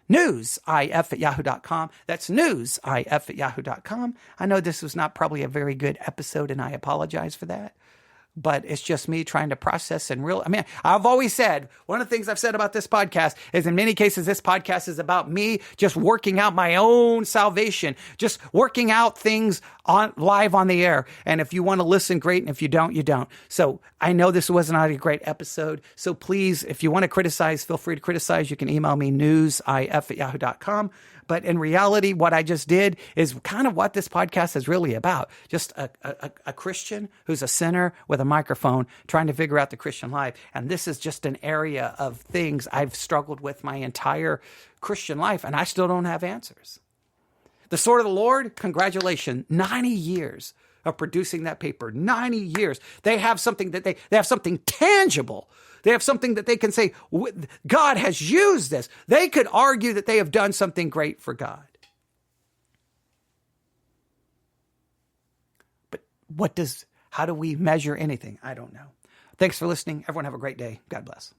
newsif@yahoo.com. That's newsif@yahoo.com. I know this was not probably a very good episode, and I apologize for that. But it's just me trying to process I've always said, one of the things I've said about this podcast is in many cases, this podcast is about me just working out my own salvation, just working out things live on the air. And if you want to listen, great. And if you don't, you don't. So I know this was not a great episode. So please, if you want to criticize, feel free to criticize. You can email me, newsif@yahoo.com. But in reality, what I just did is kind of what this podcast is really about. Just a Christian who's a sinner with a microphone trying to figure out the Christian life. And this is just an area of things I've struggled with my entire Christian life, and I still don't have answers. The Sword of the Lord, congratulations, 90 years of producing that paper, 90 years. They have something that they have something tangible. They have something that they can say, God has used this. They could argue that they have done something great for God. But how do we measure anything? I don't know. Thanks for listening. Everyone have a great day. God bless.